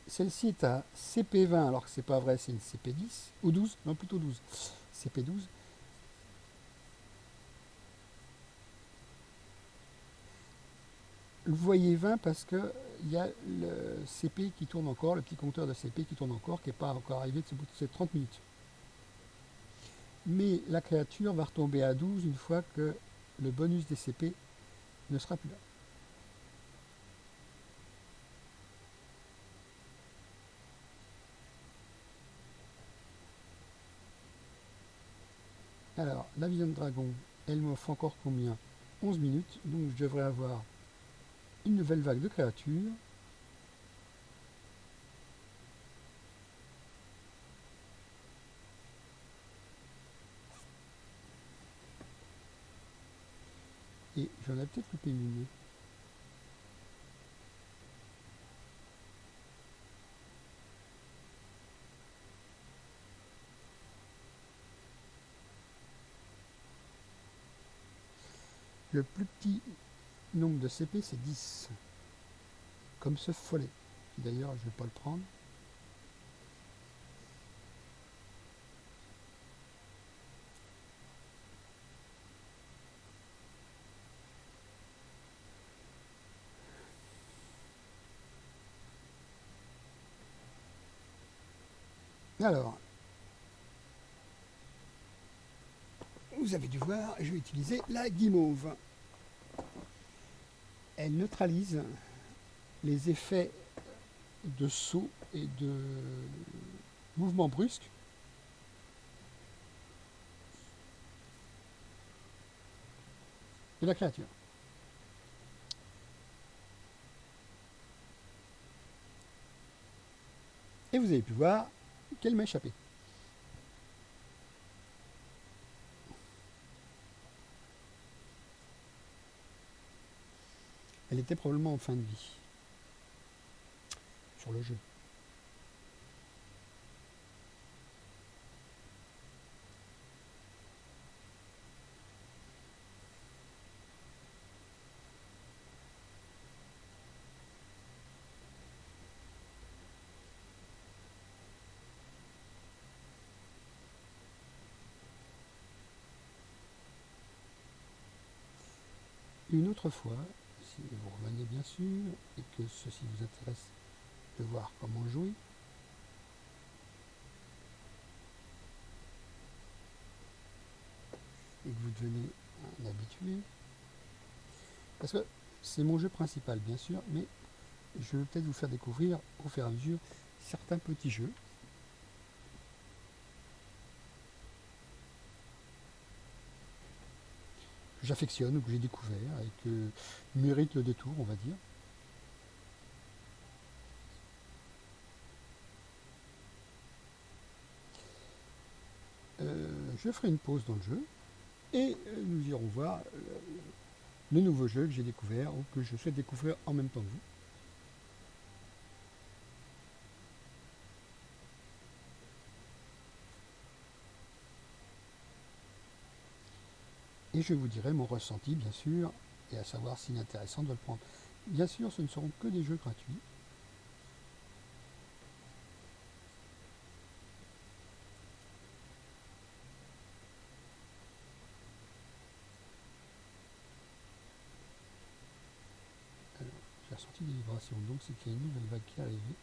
Celle-ci est à CP20, alors que c'est pas vrai, c'est une CP10, ou 12, non plutôt 12. CP12. Vous voyez 20 parce qu'il y a le CP qui tourne encore, le petit compteur de CP qui tourne encore, qui n'est pas encore arrivé de ces 30 minutes. Mais la créature va retomber à 12 une fois que le bonus des CP ne sera plus là. Alors, la vision de dragon, elle m'offre encore combien? 11 minutes, donc je devrais avoir une nouvelle vague de créatures. Et j'en ai peut-être loupé une. Le plus petit nombre de CP, c'est 10. Comme ce follet, qui d'ailleurs, je ne vais pas le prendre. Alors, vous avez dû voir, je vais utiliser la guimauve. elle neutralise les effets de saut et de mouvement brusque de la créature. Et vous avez pu voir qu'elle m'a échappé. Elle était probablement en fin de vie sur le jeu. Une autre fois, si vous revenez bien sûr, et que ceci vous intéresse de voir comment jouer, et que vous devenez un habitué, parce que c'est mon jeu principal bien sûr, mais je vais peut-être vous faire découvrir au fur et à mesure certains petits jeux que j'affectionne ou que j'ai découvert et que méritent le détour, on va dire. Je ferai une pause dans le jeu et nous irons voir le nouveau jeu que j'ai découvert ou que je souhaite découvrir en même temps que vous. Et je vous dirai mon ressenti, bien sûr, et à savoir s'il est intéressant de le prendre. Bien sûr, ce ne seront que des jeux gratuits. Alors, j'ai ressenti des vibrations, donc c'est qu'il y a une nouvelle vague qui est arrivée.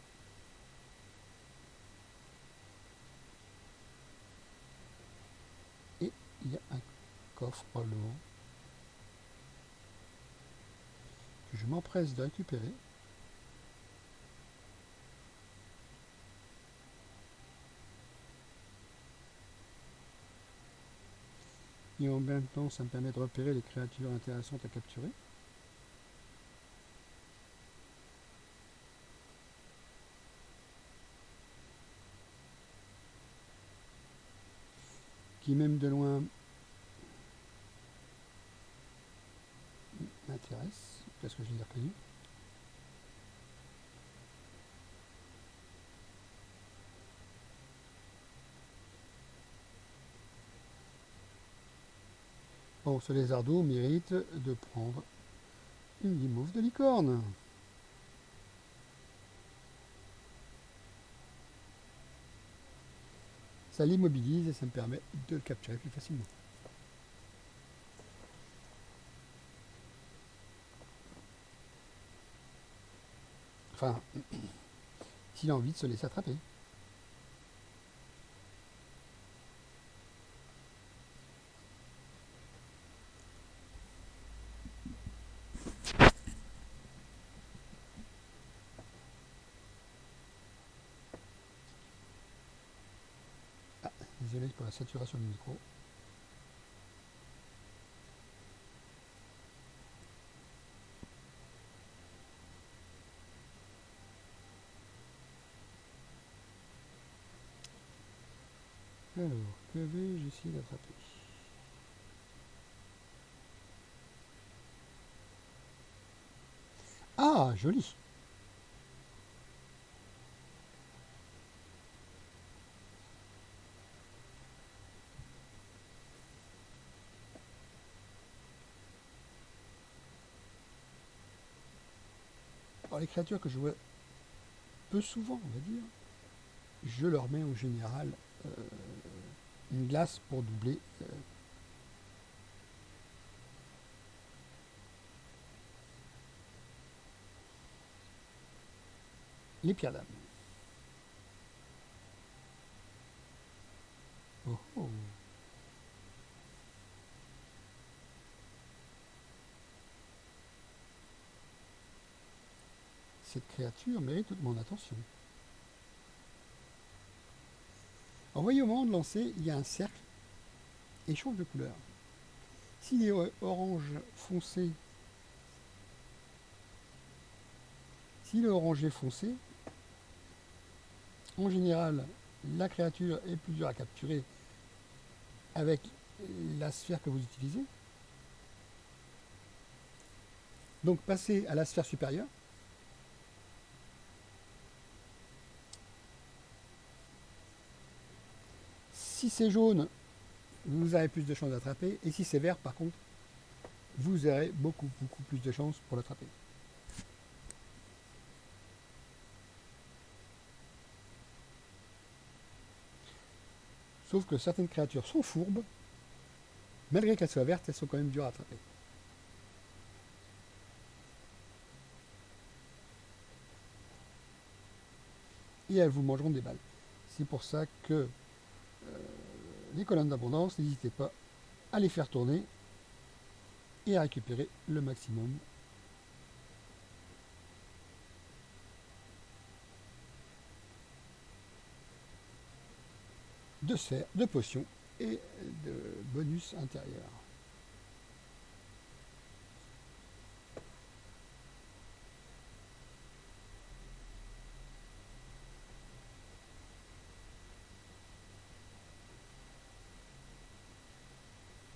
Et il y a un coffre, probablement, que je m'empresse de récupérer. Et en même temps, ça me permet de repérer les créatures intéressantes à capturer. Qui, même de loin, m'intéresse, parce que je les ai reconnus. Bon, ce lézardeau mérite de prendre une guimauve de licorne. Ça l'immobilise et ça me permet de le capturer plus facilement. Enfin, s'il a envie de se laisser attraper. Ah, désolé pour la saturation du micro. Alors, que vais-je essayer d'attraper? Ah, joli! Alors, les créatures que je vois peu souvent, on va dire, je leur mets en général une glace pour doubler les pierres d'âme. Oh, oh. cette créature mérite toute mon attention. Alors, voyez, au moment de lancer, il y a un cercle et change de couleur. S'il est orange foncé, s'il est orangé foncé, en général, la créature est plus dure à capturer avec la sphère que vous utilisez. Donc passez à la sphère supérieure. Si c'est jaune, vous avez plus de chances d'attraper. Et si c'est vert, par contre, vous aurez beaucoup plus de chances pour l'attraper. Sauf que certaines créatures sont fourbes. Malgré qu'elles soient vertes, elles sont quand même dures à attraper. Et elles vous mangeront des balles. C'est pour ça que les colonnes d'abondance, n'hésitez pas à les faire tourner et à récupérer le maximum de sphères, de potions et de bonus intérieurs.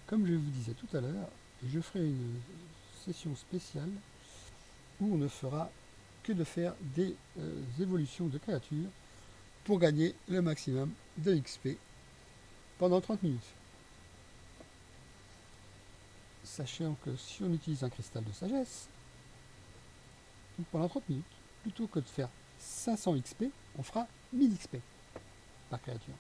Comme je vous disais tout à l'heure, je ferai une session spéciale où on ne fera que de faire des évolutions de créatures pour gagner le maximum de XP pendant 30 minutes. Sachant que si on utilise un cristal de sagesse, pendant 30 minutes, plutôt que de faire 500 XP, on fera 1000 XP par créature.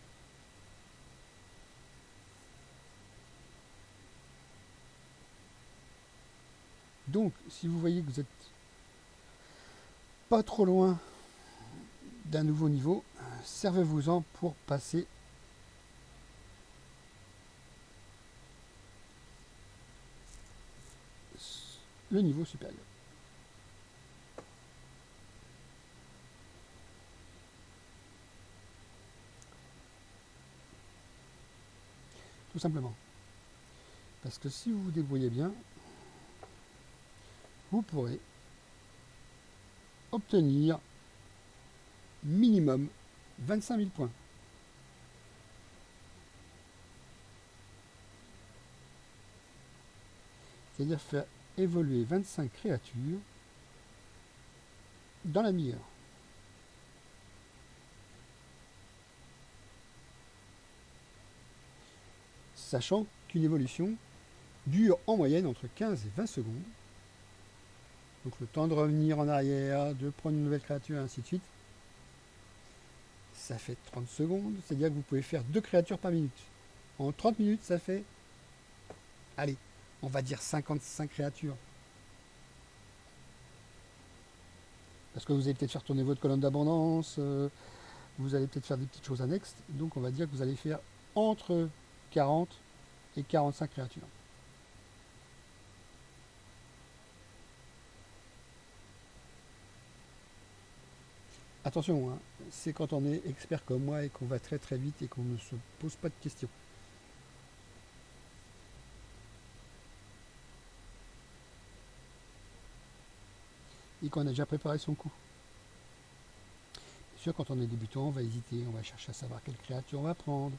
Donc, si vous voyez que vous n'êtes pas trop loin d'un nouveau niveau, servez-vous-en pour passer le niveau supérieur. Tout simplement. Parce que si vous vous débrouillez bien, vous pourrez obtenir minimum 25 000 points. C'est-à-dire faire évoluer 25 créatures dans la demi-heure. Sachant qu'une évolution dure en moyenne entre 15 et 20 secondes. Donc le temps de revenir en arrière, de prendre une nouvelle créature, et ainsi de suite. Ça fait 30 secondes, c'est-à-dire que vous pouvez faire 2 créatures par minute. En 30 minutes, ça fait, allez, on va dire 55 créatures. Parce que vous allez peut-être faire tourner votre colonne d'abondance, vous allez peut-être faire des petites choses annexes. Donc on va dire que vous allez faire entre 40 et 45 créatures. Attention, hein, c'est quand on est expert comme moi et qu'on va très très vite et qu'on ne se pose pas de questions. Et qu'on a déjà préparé son coup. Bien sûr, quand on est débutant, on va hésiter, on va chercher à savoir quelle créature on va prendre.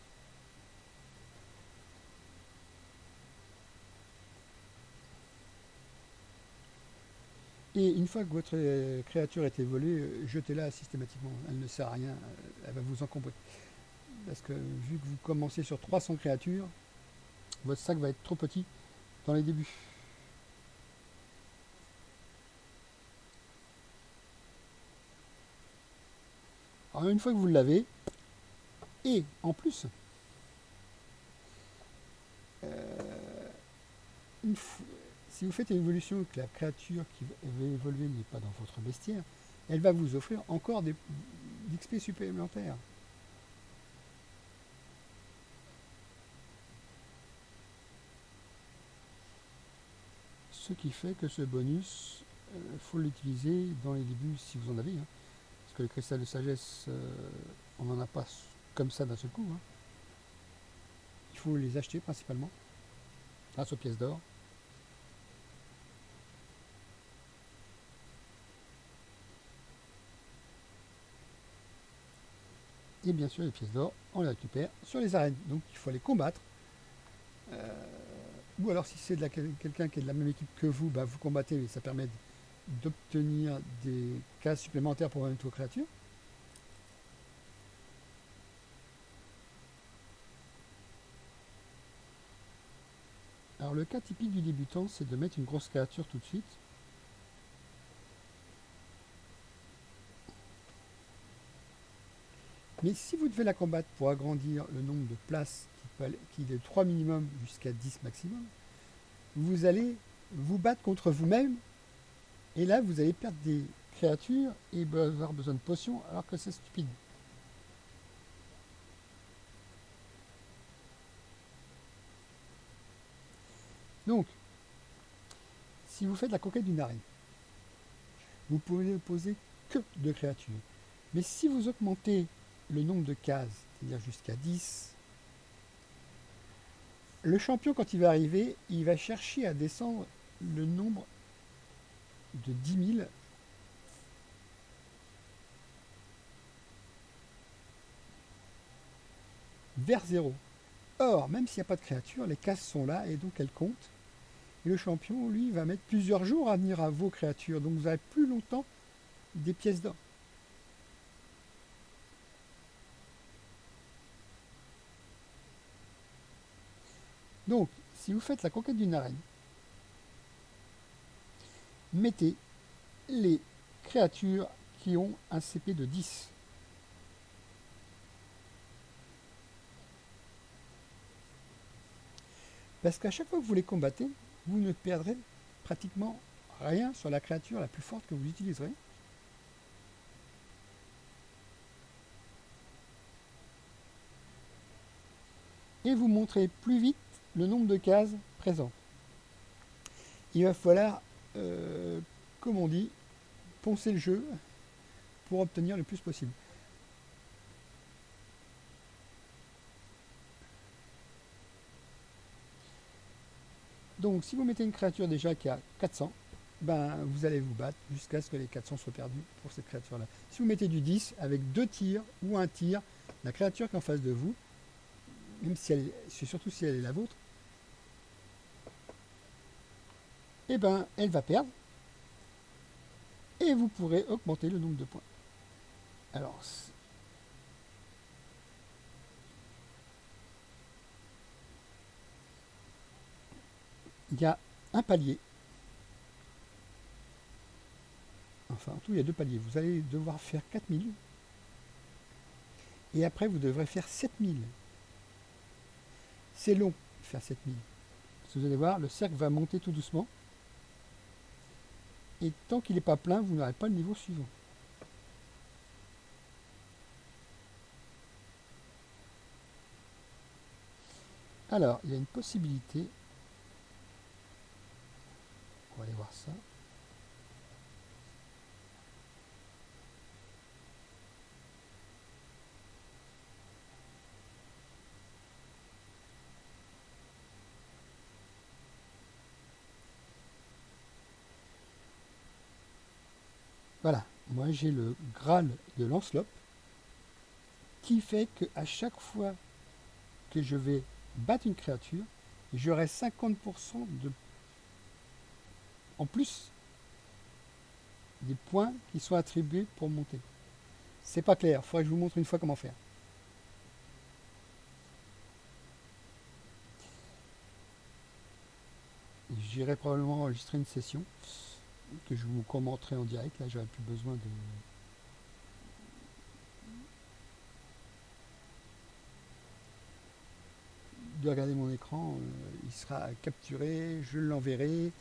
Et une fois que votre créature est évoluée, jetez-la systématiquement. Elle ne sert à rien, elle va vous encombrer. Parce que vu que vous commencez sur 300 créatures, votre sac va être trop petit dans les débuts. Alors une fois que vous l'avez, et en plus, si vous faites une évolution et que la créature qui va évoluer n'est pas dans votre bestiaire, elle va vous offrir encore des XP supplémentaires. Ce qui fait que ce bonus faut l'utiliser dans les débuts si vous en avez, hein. Parce que le cristal de sagesse, on n'en a pas comme ça d'un seul coup, hein. Il faut les acheter principalement grâce aux pièces d'or. Et bien sûr, les pièces d'or, on les récupère sur les arènes. Donc il faut les combattre. Ou alors si c'est quelqu'un qui est de la même équipe que vous, bah, vous combattez, mais ça permet d'obtenir des cases supplémentaires pour vos créatures. Alors le cas typique du débutant, c'est de mettre une grosse créature tout de suite. Mais si vous devez la combattre pour agrandir le nombre de places qui est de 3 minimum jusqu'à 10 maximum, vous allez vous battre contre vous-même. Et là, vous allez perdre des créatures et avoir besoin de potions alors que c'est stupide. Donc, si vous faites la conquête d'une arène, vous pouvez poser que de créatures. Mais si vous augmentez le nombre de cases, c'est-à-dire jusqu'à 10, le champion, quand il va arriver, il va chercher à descendre le nombre de 10 000 vers 0. Or, même s'il n'y a pas de créature, les cases sont là et donc elles comptent. Et le champion, lui, va mettre plusieurs jours à venir à vos créatures. Donc vous avez plus longtemps des pièces d'or. Donc, si vous faites la conquête d'une arène, mettez les créatures qui ont un CP de 10. Parce qu'à chaque fois que vous les combattez, vous ne perdrez pratiquement rien sur la créature la plus forte que vous utiliserez. Et vous montrez plus vite le nombre de cases présentes. Il va falloir, comme on dit, poncer le jeu pour obtenir le plus possible. Donc si vous mettez une créature déjà qui a 400, ben, vous allez vous battre jusqu'à ce que les 400 soient perdus pour cette créature-là. Si vous mettez du 10 avec 2 tirs ou un tir, la créature qui est en face de vous, même si elle, c'est surtout si elle est la vôtre, eh ben, elle va perdre et vous pourrez augmenter le nombre de points. Alors, il y a un palier. Enfin, en tout, il y a 2 paliers. Vous allez devoir faire 4000 et après, vous devrez faire 7000. C'est long de faire 7000. Parce que vous allez voir, le cercle va monter tout doucement. Et tant qu'il n'est pas plein, vous n'aurez pas le niveau suivant. Alors, il y a une possibilité. On va aller voir ça. Voilà, moi j'ai le Graal de Lancelot qui fait qu'à chaque fois que je vais battre une créature, j'aurai 50% en plus des points qui sont attribués pour monter. C'est pas clair, il faudrait que je vous montre une fois comment faire. J'irai probablement enregistrer une session que je vous commenterai en direct. Là, j'aurai plus besoin de regarder mon écran. Il sera capturé, je l'enverrai.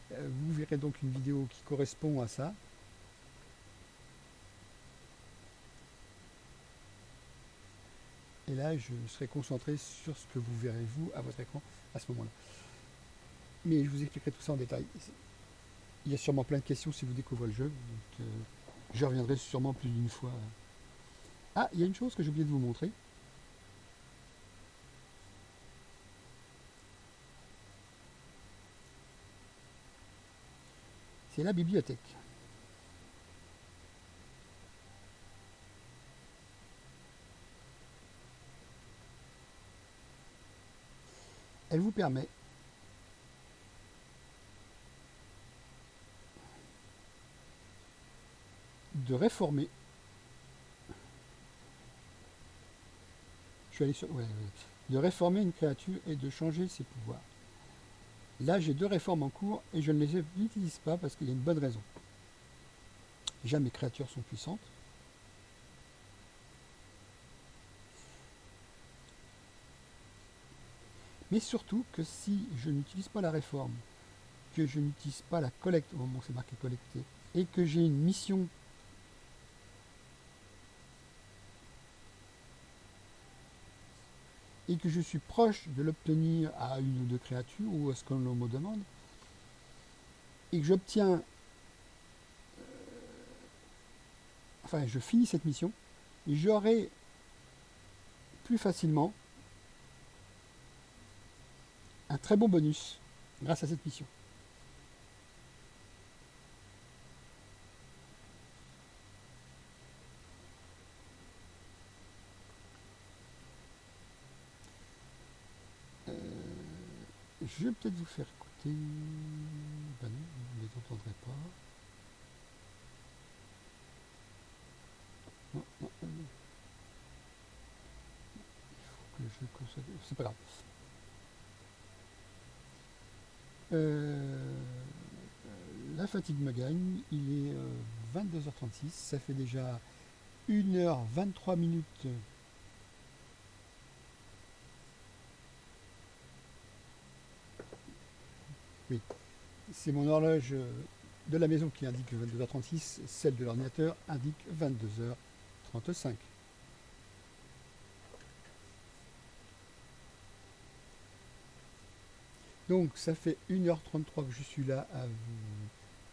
Vous verrez donc une vidéo qui correspond à ça. Et là, je serai concentré sur ce que vous verrez, vous, à votre écran, à ce moment-là. Mais je vous expliquerai tout ça en détail. il y a sûrement plein de questions si vous découvrez le jeu. Donc, je reviendrai sûrement plus d'une fois. Ah, il y a une chose que j'ai oublié de vous montrer. C'est la bibliothèque. Elle vous permet de réformer. Je suis allé sur. Ouais, ouais. De réformer une créature et de changer ses pouvoirs. Là, j'ai 2 réformes en cours et je ne les utilise pas parce qu'il y a une bonne raison. Déjà, mes créatures sont puissantes. Mais surtout que si je n'utilise pas la réforme, que je n'utilise pas la collecte au moment où c'est marqué collecter, et que j'ai une mission et que je suis proche de l'obtenir à 1 ou 2 créatures ou à ce que l'on me demande, et que j'obtiens, enfin je finis cette mission, j'aurai plus facilement un très bon bonus grâce à cette mission. Je vais peut-être vous faire écouter. Ben non, vous ne les entendrez pas. Non, non, non. Il faut que je. C'est pas grave. La fatigue me gagne. Il est 22h36. Ça fait déjà 1h23 minutes. Oui, c'est mon horloge de la maison qui indique 22h36. Celle de l'ordinateur indique 22h35. Donc ça fait 1h33 que je suis là à vous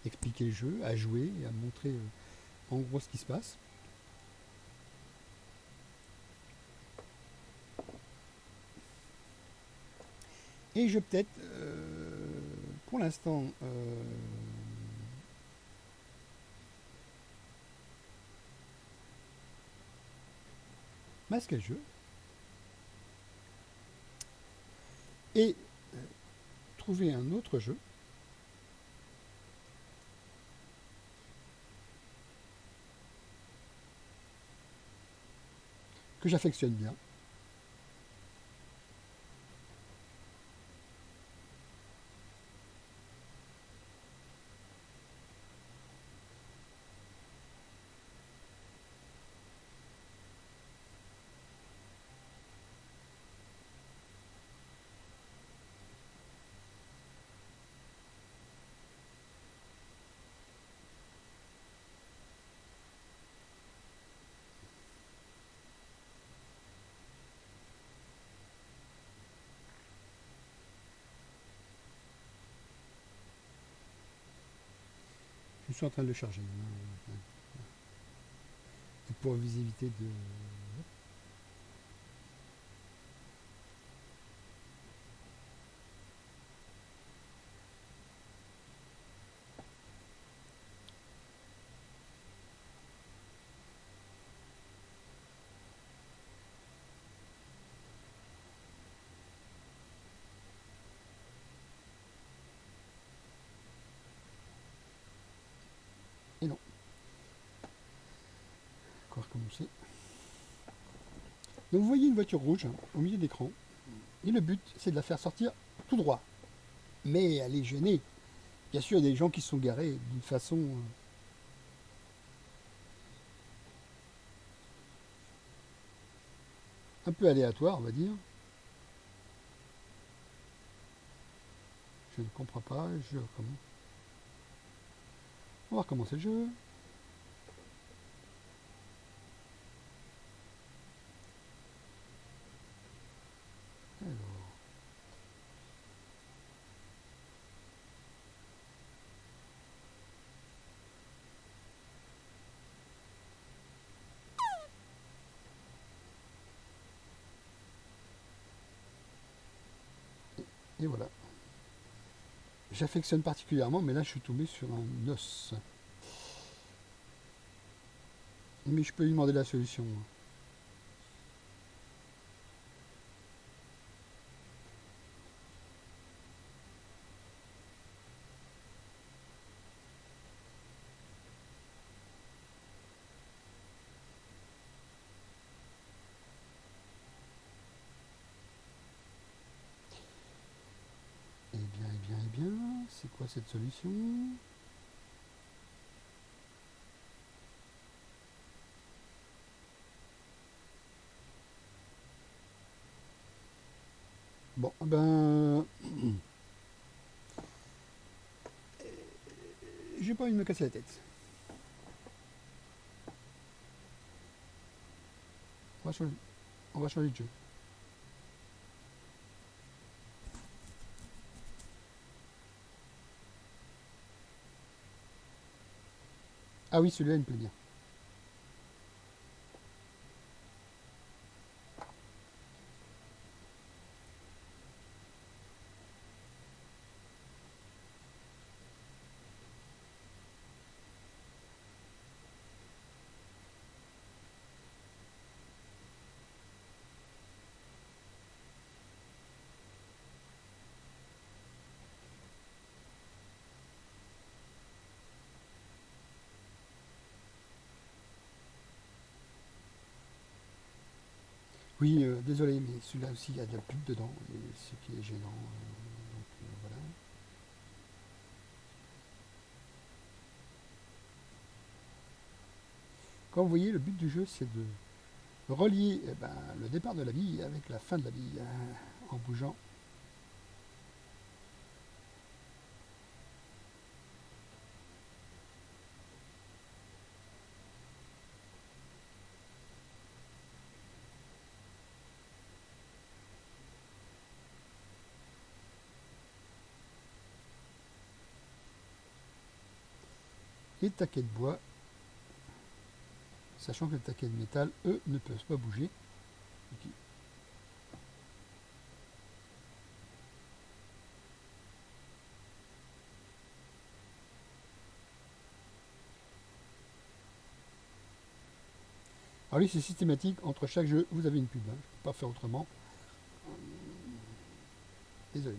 expliquer le jeu, à jouer et à montrer en gros ce qui se passe. Et je vais peut-être, pour l'instant, masquer le jeu et trouver un autre jeu que j'affectionne bien. Je suis en train de le charger. Pour vous éviter de... Et non. On va recommencer. Donc vous voyez une voiture rouge au milieu de l'écran. Et le but, c'est de la faire sortir tout droit. Mais elle est gênée. Bien sûr, il y a des gens qui sont garés d'une façon un peu aléatoire, on va dire. Je ne comprends pas. Je recommence. On va recommencer le jeu. Alors, Et voilà. J'affectionne particulièrement, mais là je suis tombé sur un os. Mais je peux lui demander la solution. Eh bien, c'est quoi cette solution? Bon, ben... J'ai pas envie de me casser la tête. On va changer de jeu. Ah oui, celui-là, il me plaît bien. Oui, désolé, mais celui-là aussi, il y a de la pub dedans, et ce qui est gênant. Donc voilà. Comme vous voyez, le but du jeu, c'est de relier le départ de la bille avec la fin de la bille, en bougeant. Les taquets de bois, sachant que les taquets de métal, eux, ne peuvent pas bouger. Okay. Alors lui, c'est systématique, entre chaque jeu, vous avez une pub. Hein. Je ne peux pas faire autrement. Désolé.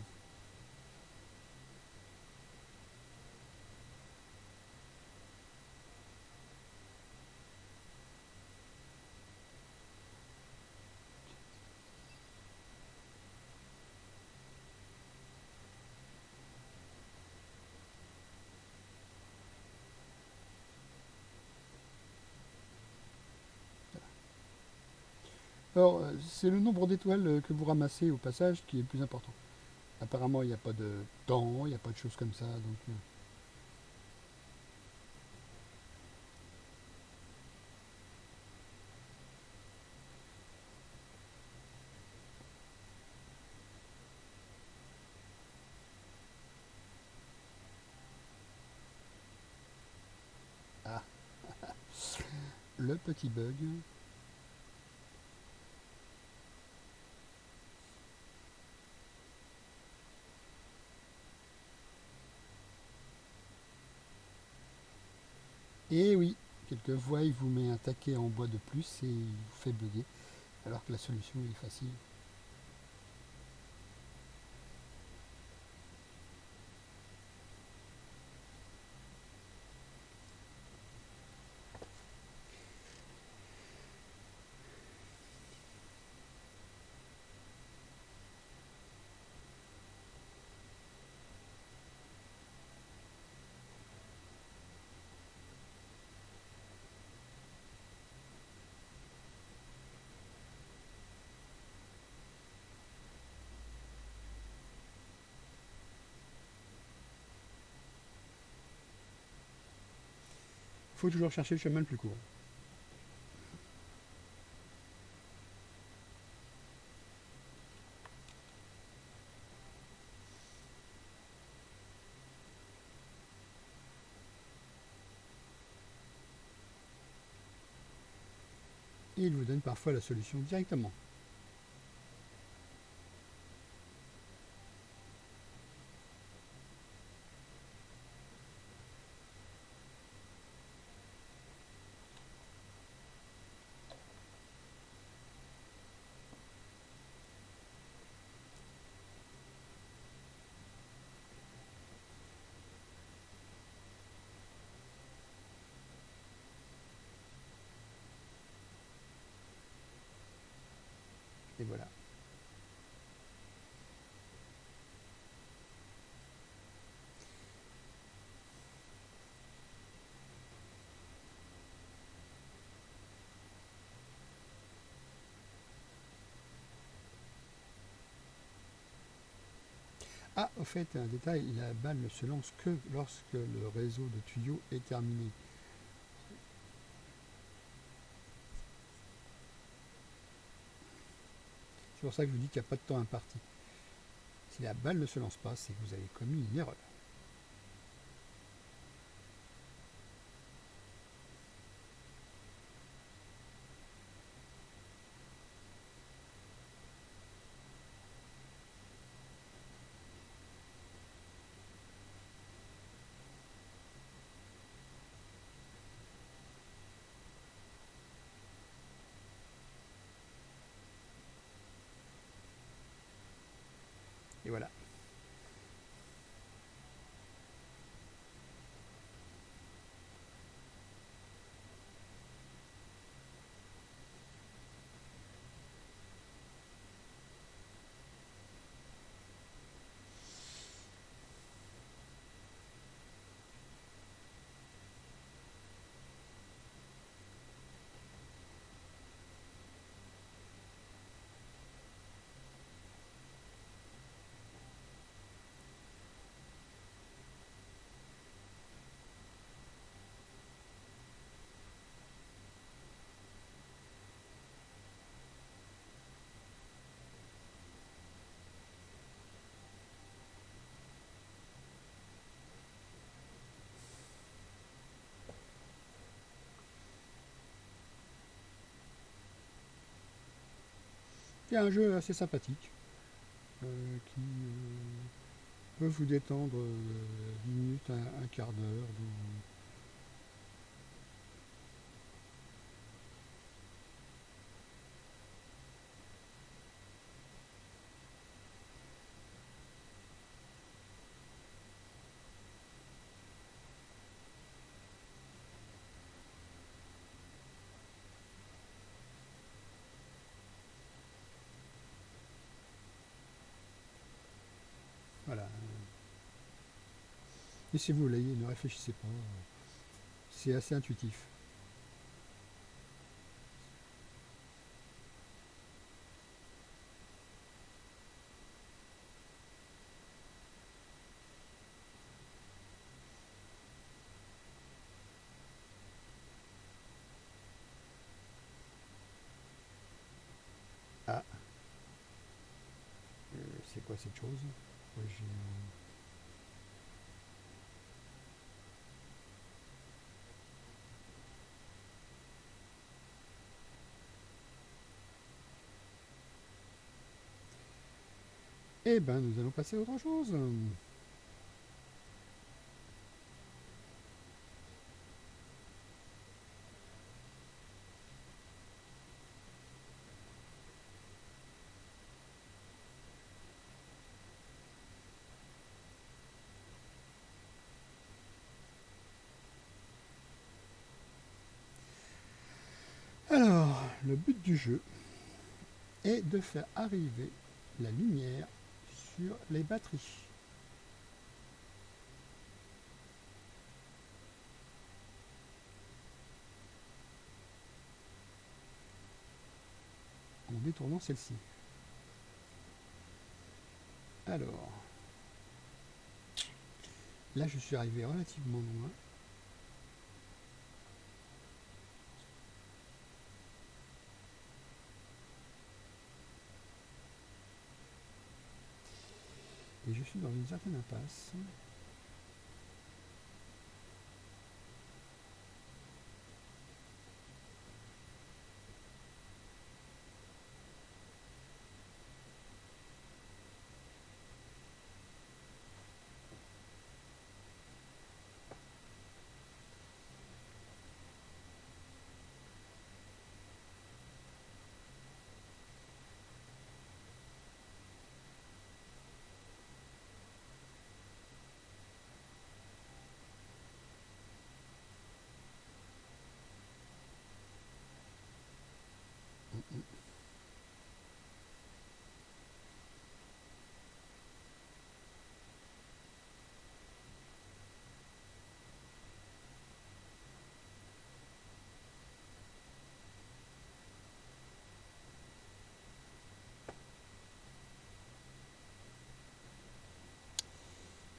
Alors, c'est le nombre d'étoiles que vous ramassez au passage qui est le plus important. Apparemment, il n'y a pas de temps, il n'y a pas de choses comme ça. Donc, ah, le petit bug. Et oui, quelquefois, il vous met un taquet en bois de plus et il vous fait bugger, alors que la solution est facile. Il faut toujours chercher le chemin le plus court. Et il vous donne parfois la solution directement. voilà. Ah, au fait, un détail, la balle ne se lance que lorsque le réseau de tuyaux est terminé. C'est pour ça que je vous dis qu'il n'y a pas de temps imparti. Si la balle ne se lance pas, c'est que vous avez commis une erreur. Et voilà. C'est un jeu assez sympathique qui peut vous détendre 10 minutes, un quart d'heure. Voilà. Laissez-vous l'ayer, ne réfléchissez pas. C'est assez intuitif. Ah, c'est quoi cette chose? Ouais, eh ben, nous allons passer à autre chose. Alors, le but du jeu est de faire arriver la lumière sur les batteries. En détournant celle-ci. Alors, là je suis arrivé relativement loin. Et je suis dans une certaine impasse.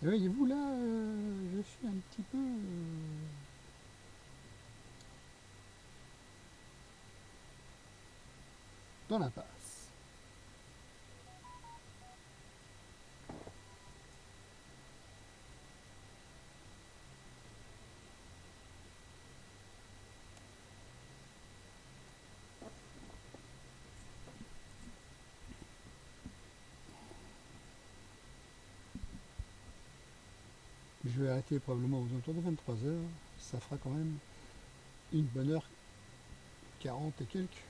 Et voyez-vous là, je suis un petit peu dans l'impasse. Je vais arrêter probablement aux alentours de 23 heures. Ça fera quand même une bonne heure 40 et quelques.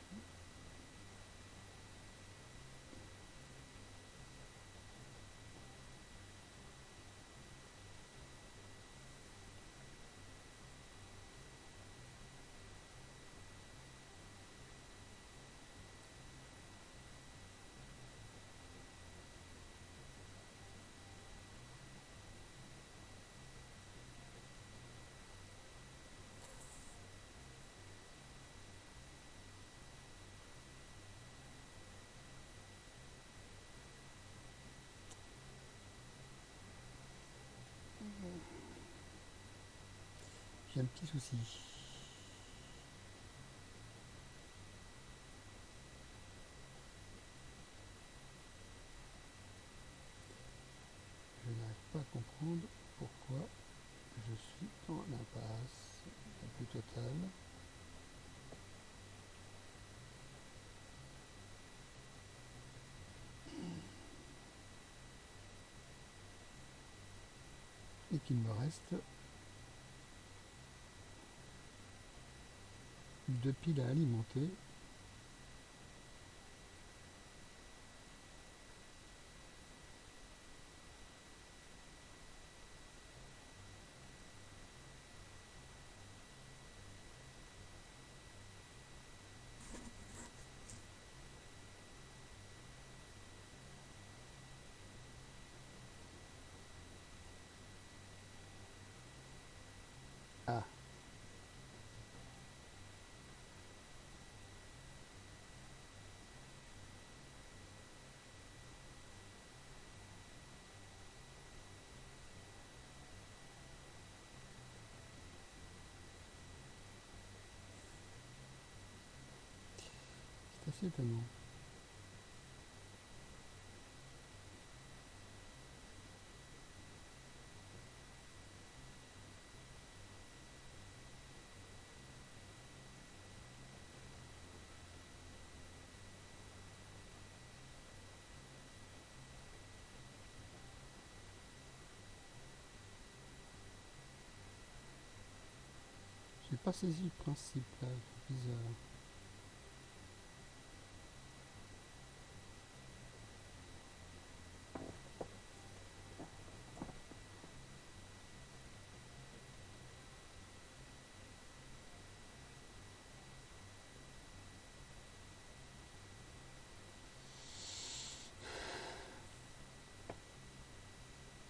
J'ai un petit souci. Je n'arrive pas à comprendre pourquoi je suis dans l'impasse la plus totale. Et qu'il me reste 2 piles à alimenter. Ah, c'est assez étonnant. J'ai pas saisi le principe là, c'est bizarre.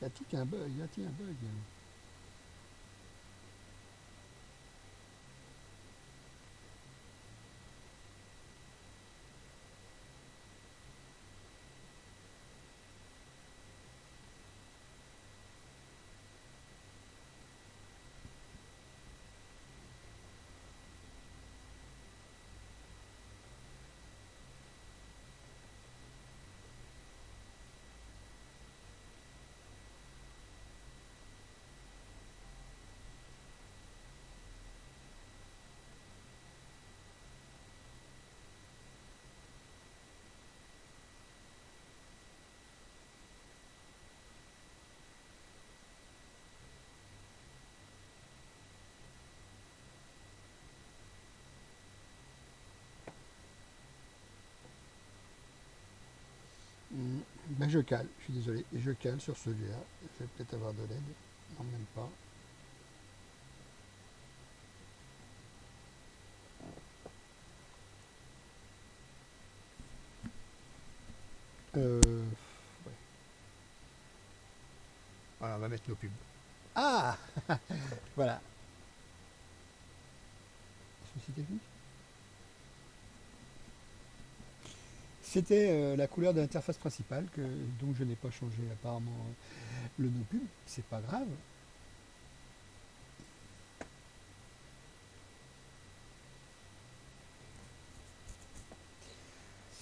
Y a-t-il un bug? Y a-t-il un bug? Ben je cale, je suis désolé, je cale sur celui-là. Je vais peut-être avoir de l'aide. Non, même pas. Ouais. Voilà, on va mettre nos pubs. Ah voilà. Souci technique. C'était la couleur de l'interface principale, donc je n'ai pas changé apparemment le no pub, c'est pas grave.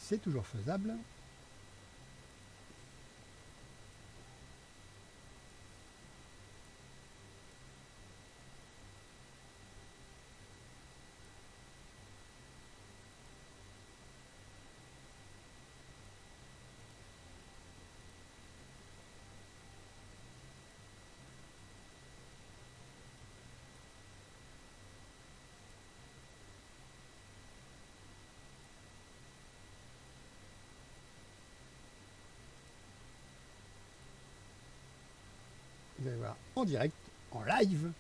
C'est toujours faisable. Vous allez voir en direct, en live,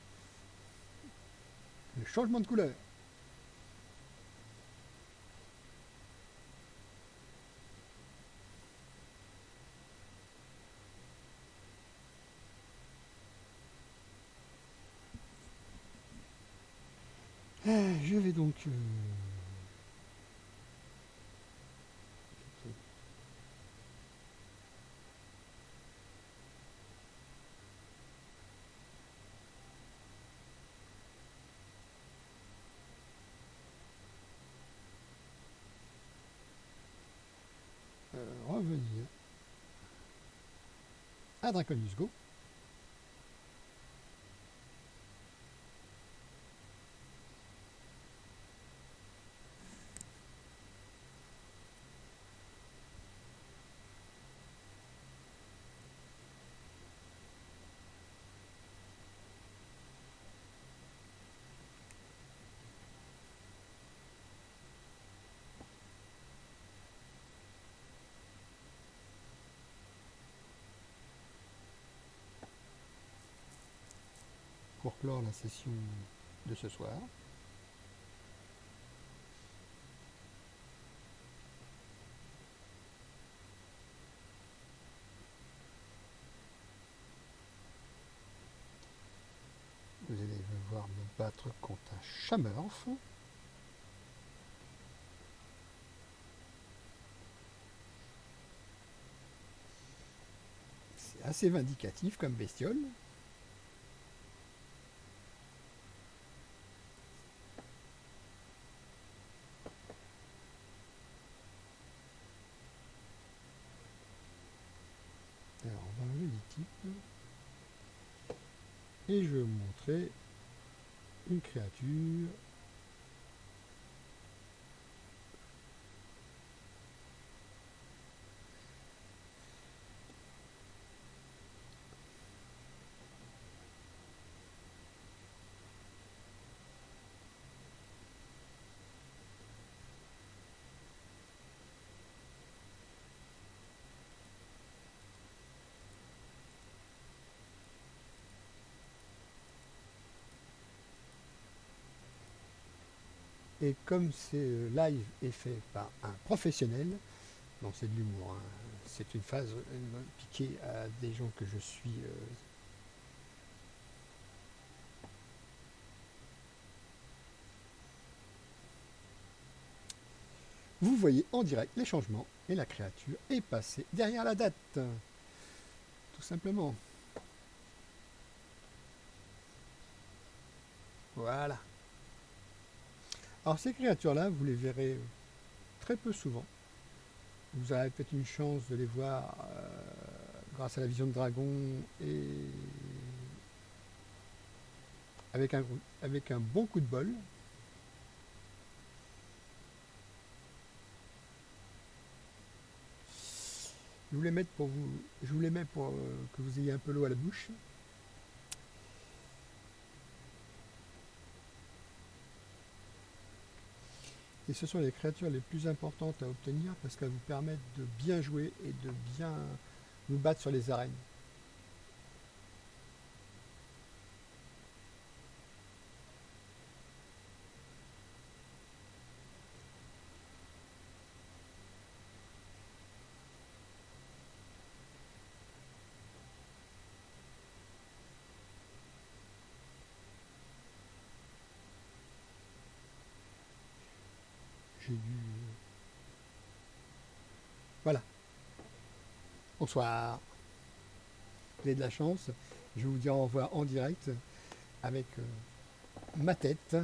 le changement de couleur. Je vais donc revenir à Draconius Go. Pour clore la session de ce soir. Vous allez me voir me battre contre un Chamorph. C'est assez vindicatif comme bestiole. Alors on va enlever les types. Et je vais vous montrer une créature. Et comme ce live est fait par un professionnel, non c'est de l'humour, hein, c'est une phase piquée à des gens que je suis. Vous voyez en direct les changements et la créature est passée derrière la date. Tout simplement. Voilà. Alors ces créatures-là, vous les verrez très peu souvent. Vous aurez peut-être une chance de les voir grâce à la vision de dragon et avec un bon coup de bol. Je vous les mets pour que vous ayez un peu l'eau à la bouche. Et ce sont les créatures les plus importantes à obtenir parce qu'elles vous permettent de bien jouer et de bien vous battre sur les arènes. J'ai dû Bonsoir. Vous avez de la chance. Je vais vous dire au revoir en direct avec ma tête.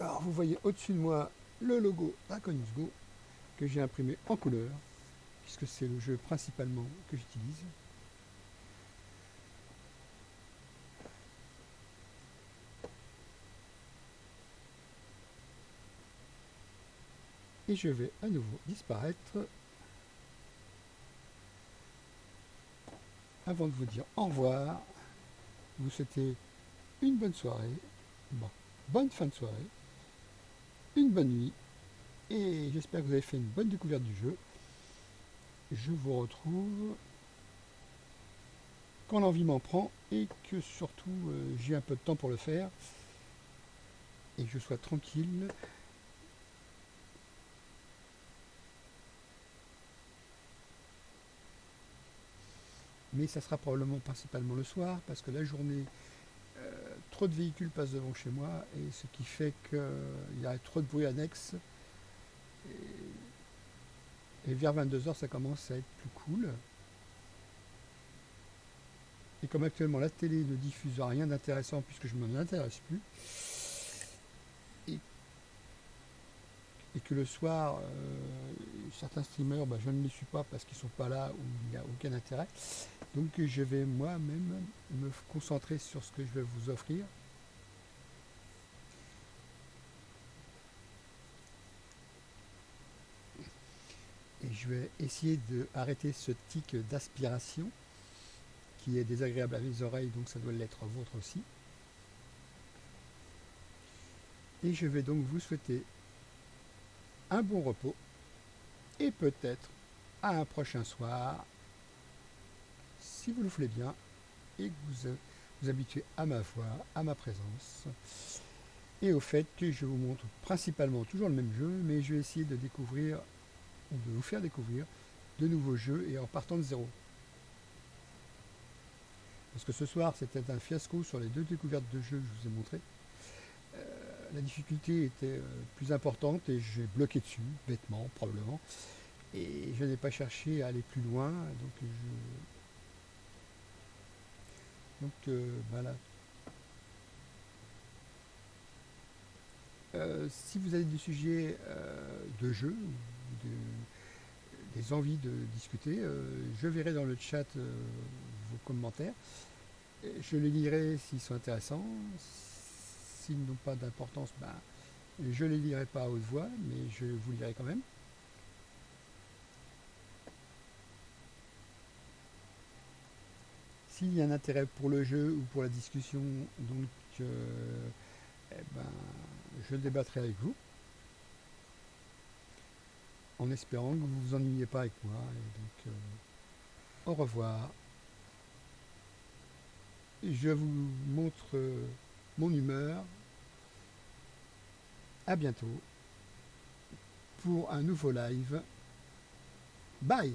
Alors vous voyez au-dessus de moi le logo Draconis Go que j'ai imprimé en couleur puisque c'est le jeu principalement que j'utilise. Et je vais à nouveau disparaître avant de vous dire au revoir. Vous souhaitez une bonne soirée, bonne fin de soirée, une bonne nuit, et j'espère que vous avez fait une bonne découverte du jeu. Je vous retrouve quand l'envie m'en prend et que surtout j'ai un peu de temps pour le faire et que je sois tranquille. Mais ça sera probablement principalement le soir parce que la journée, trop de véhicules passent devant chez moi et ce qui fait qu'il y a trop de bruit annexe. Et vers 22h, ça commence à être plus cool. Et comme actuellement la télé ne diffuse rien d'intéressant puisque je ne m'en intéresse plus, et que le soir, certains streamers, je ne les suis pas parce qu'ils ne sont pas là où il n'y a aucun intérêt. Donc je vais moi-même me concentrer sur ce que je vais vous offrir. Et je vais essayer d'arrêter ce tic d'aspiration qui est désagréable à mes oreilles, donc ça doit l'être vôtre aussi. Et je vais donc vous souhaiter un bon repos et peut-être à un prochain soir, si vous le voulez bien, et que vous vous habituez à ma voix, à ma présence, et au fait que je vous montre principalement toujours le même jeu, mais je vais essayer de découvrir, ou de vous faire découvrir, de nouveaux jeux et en partant de zéro. Parce que ce soir, c'était un fiasco sur les deux découvertes de jeux que je vous ai montrées. La difficulté était plus importante et j'ai bloqué dessus, bêtement, probablement. Et je n'ai pas cherché à aller plus loin, donc voilà. Si vous avez des sujets de jeu, des envies de discuter, je verrai dans le chat vos commentaires. Je les lirai s'ils sont intéressants. S'ils n'ont pas d'importance, je ne les lirai pas à haute voix, mais je vous lirai quand même. S'il y a un intérêt pour le jeu ou pour la discussion, donc je débattrai avec vous, en espérant que vous ne vous ennuyez pas avec moi. Et donc, au revoir. Je vous montre mon humeur. À bientôt pour un nouveau live. Bye!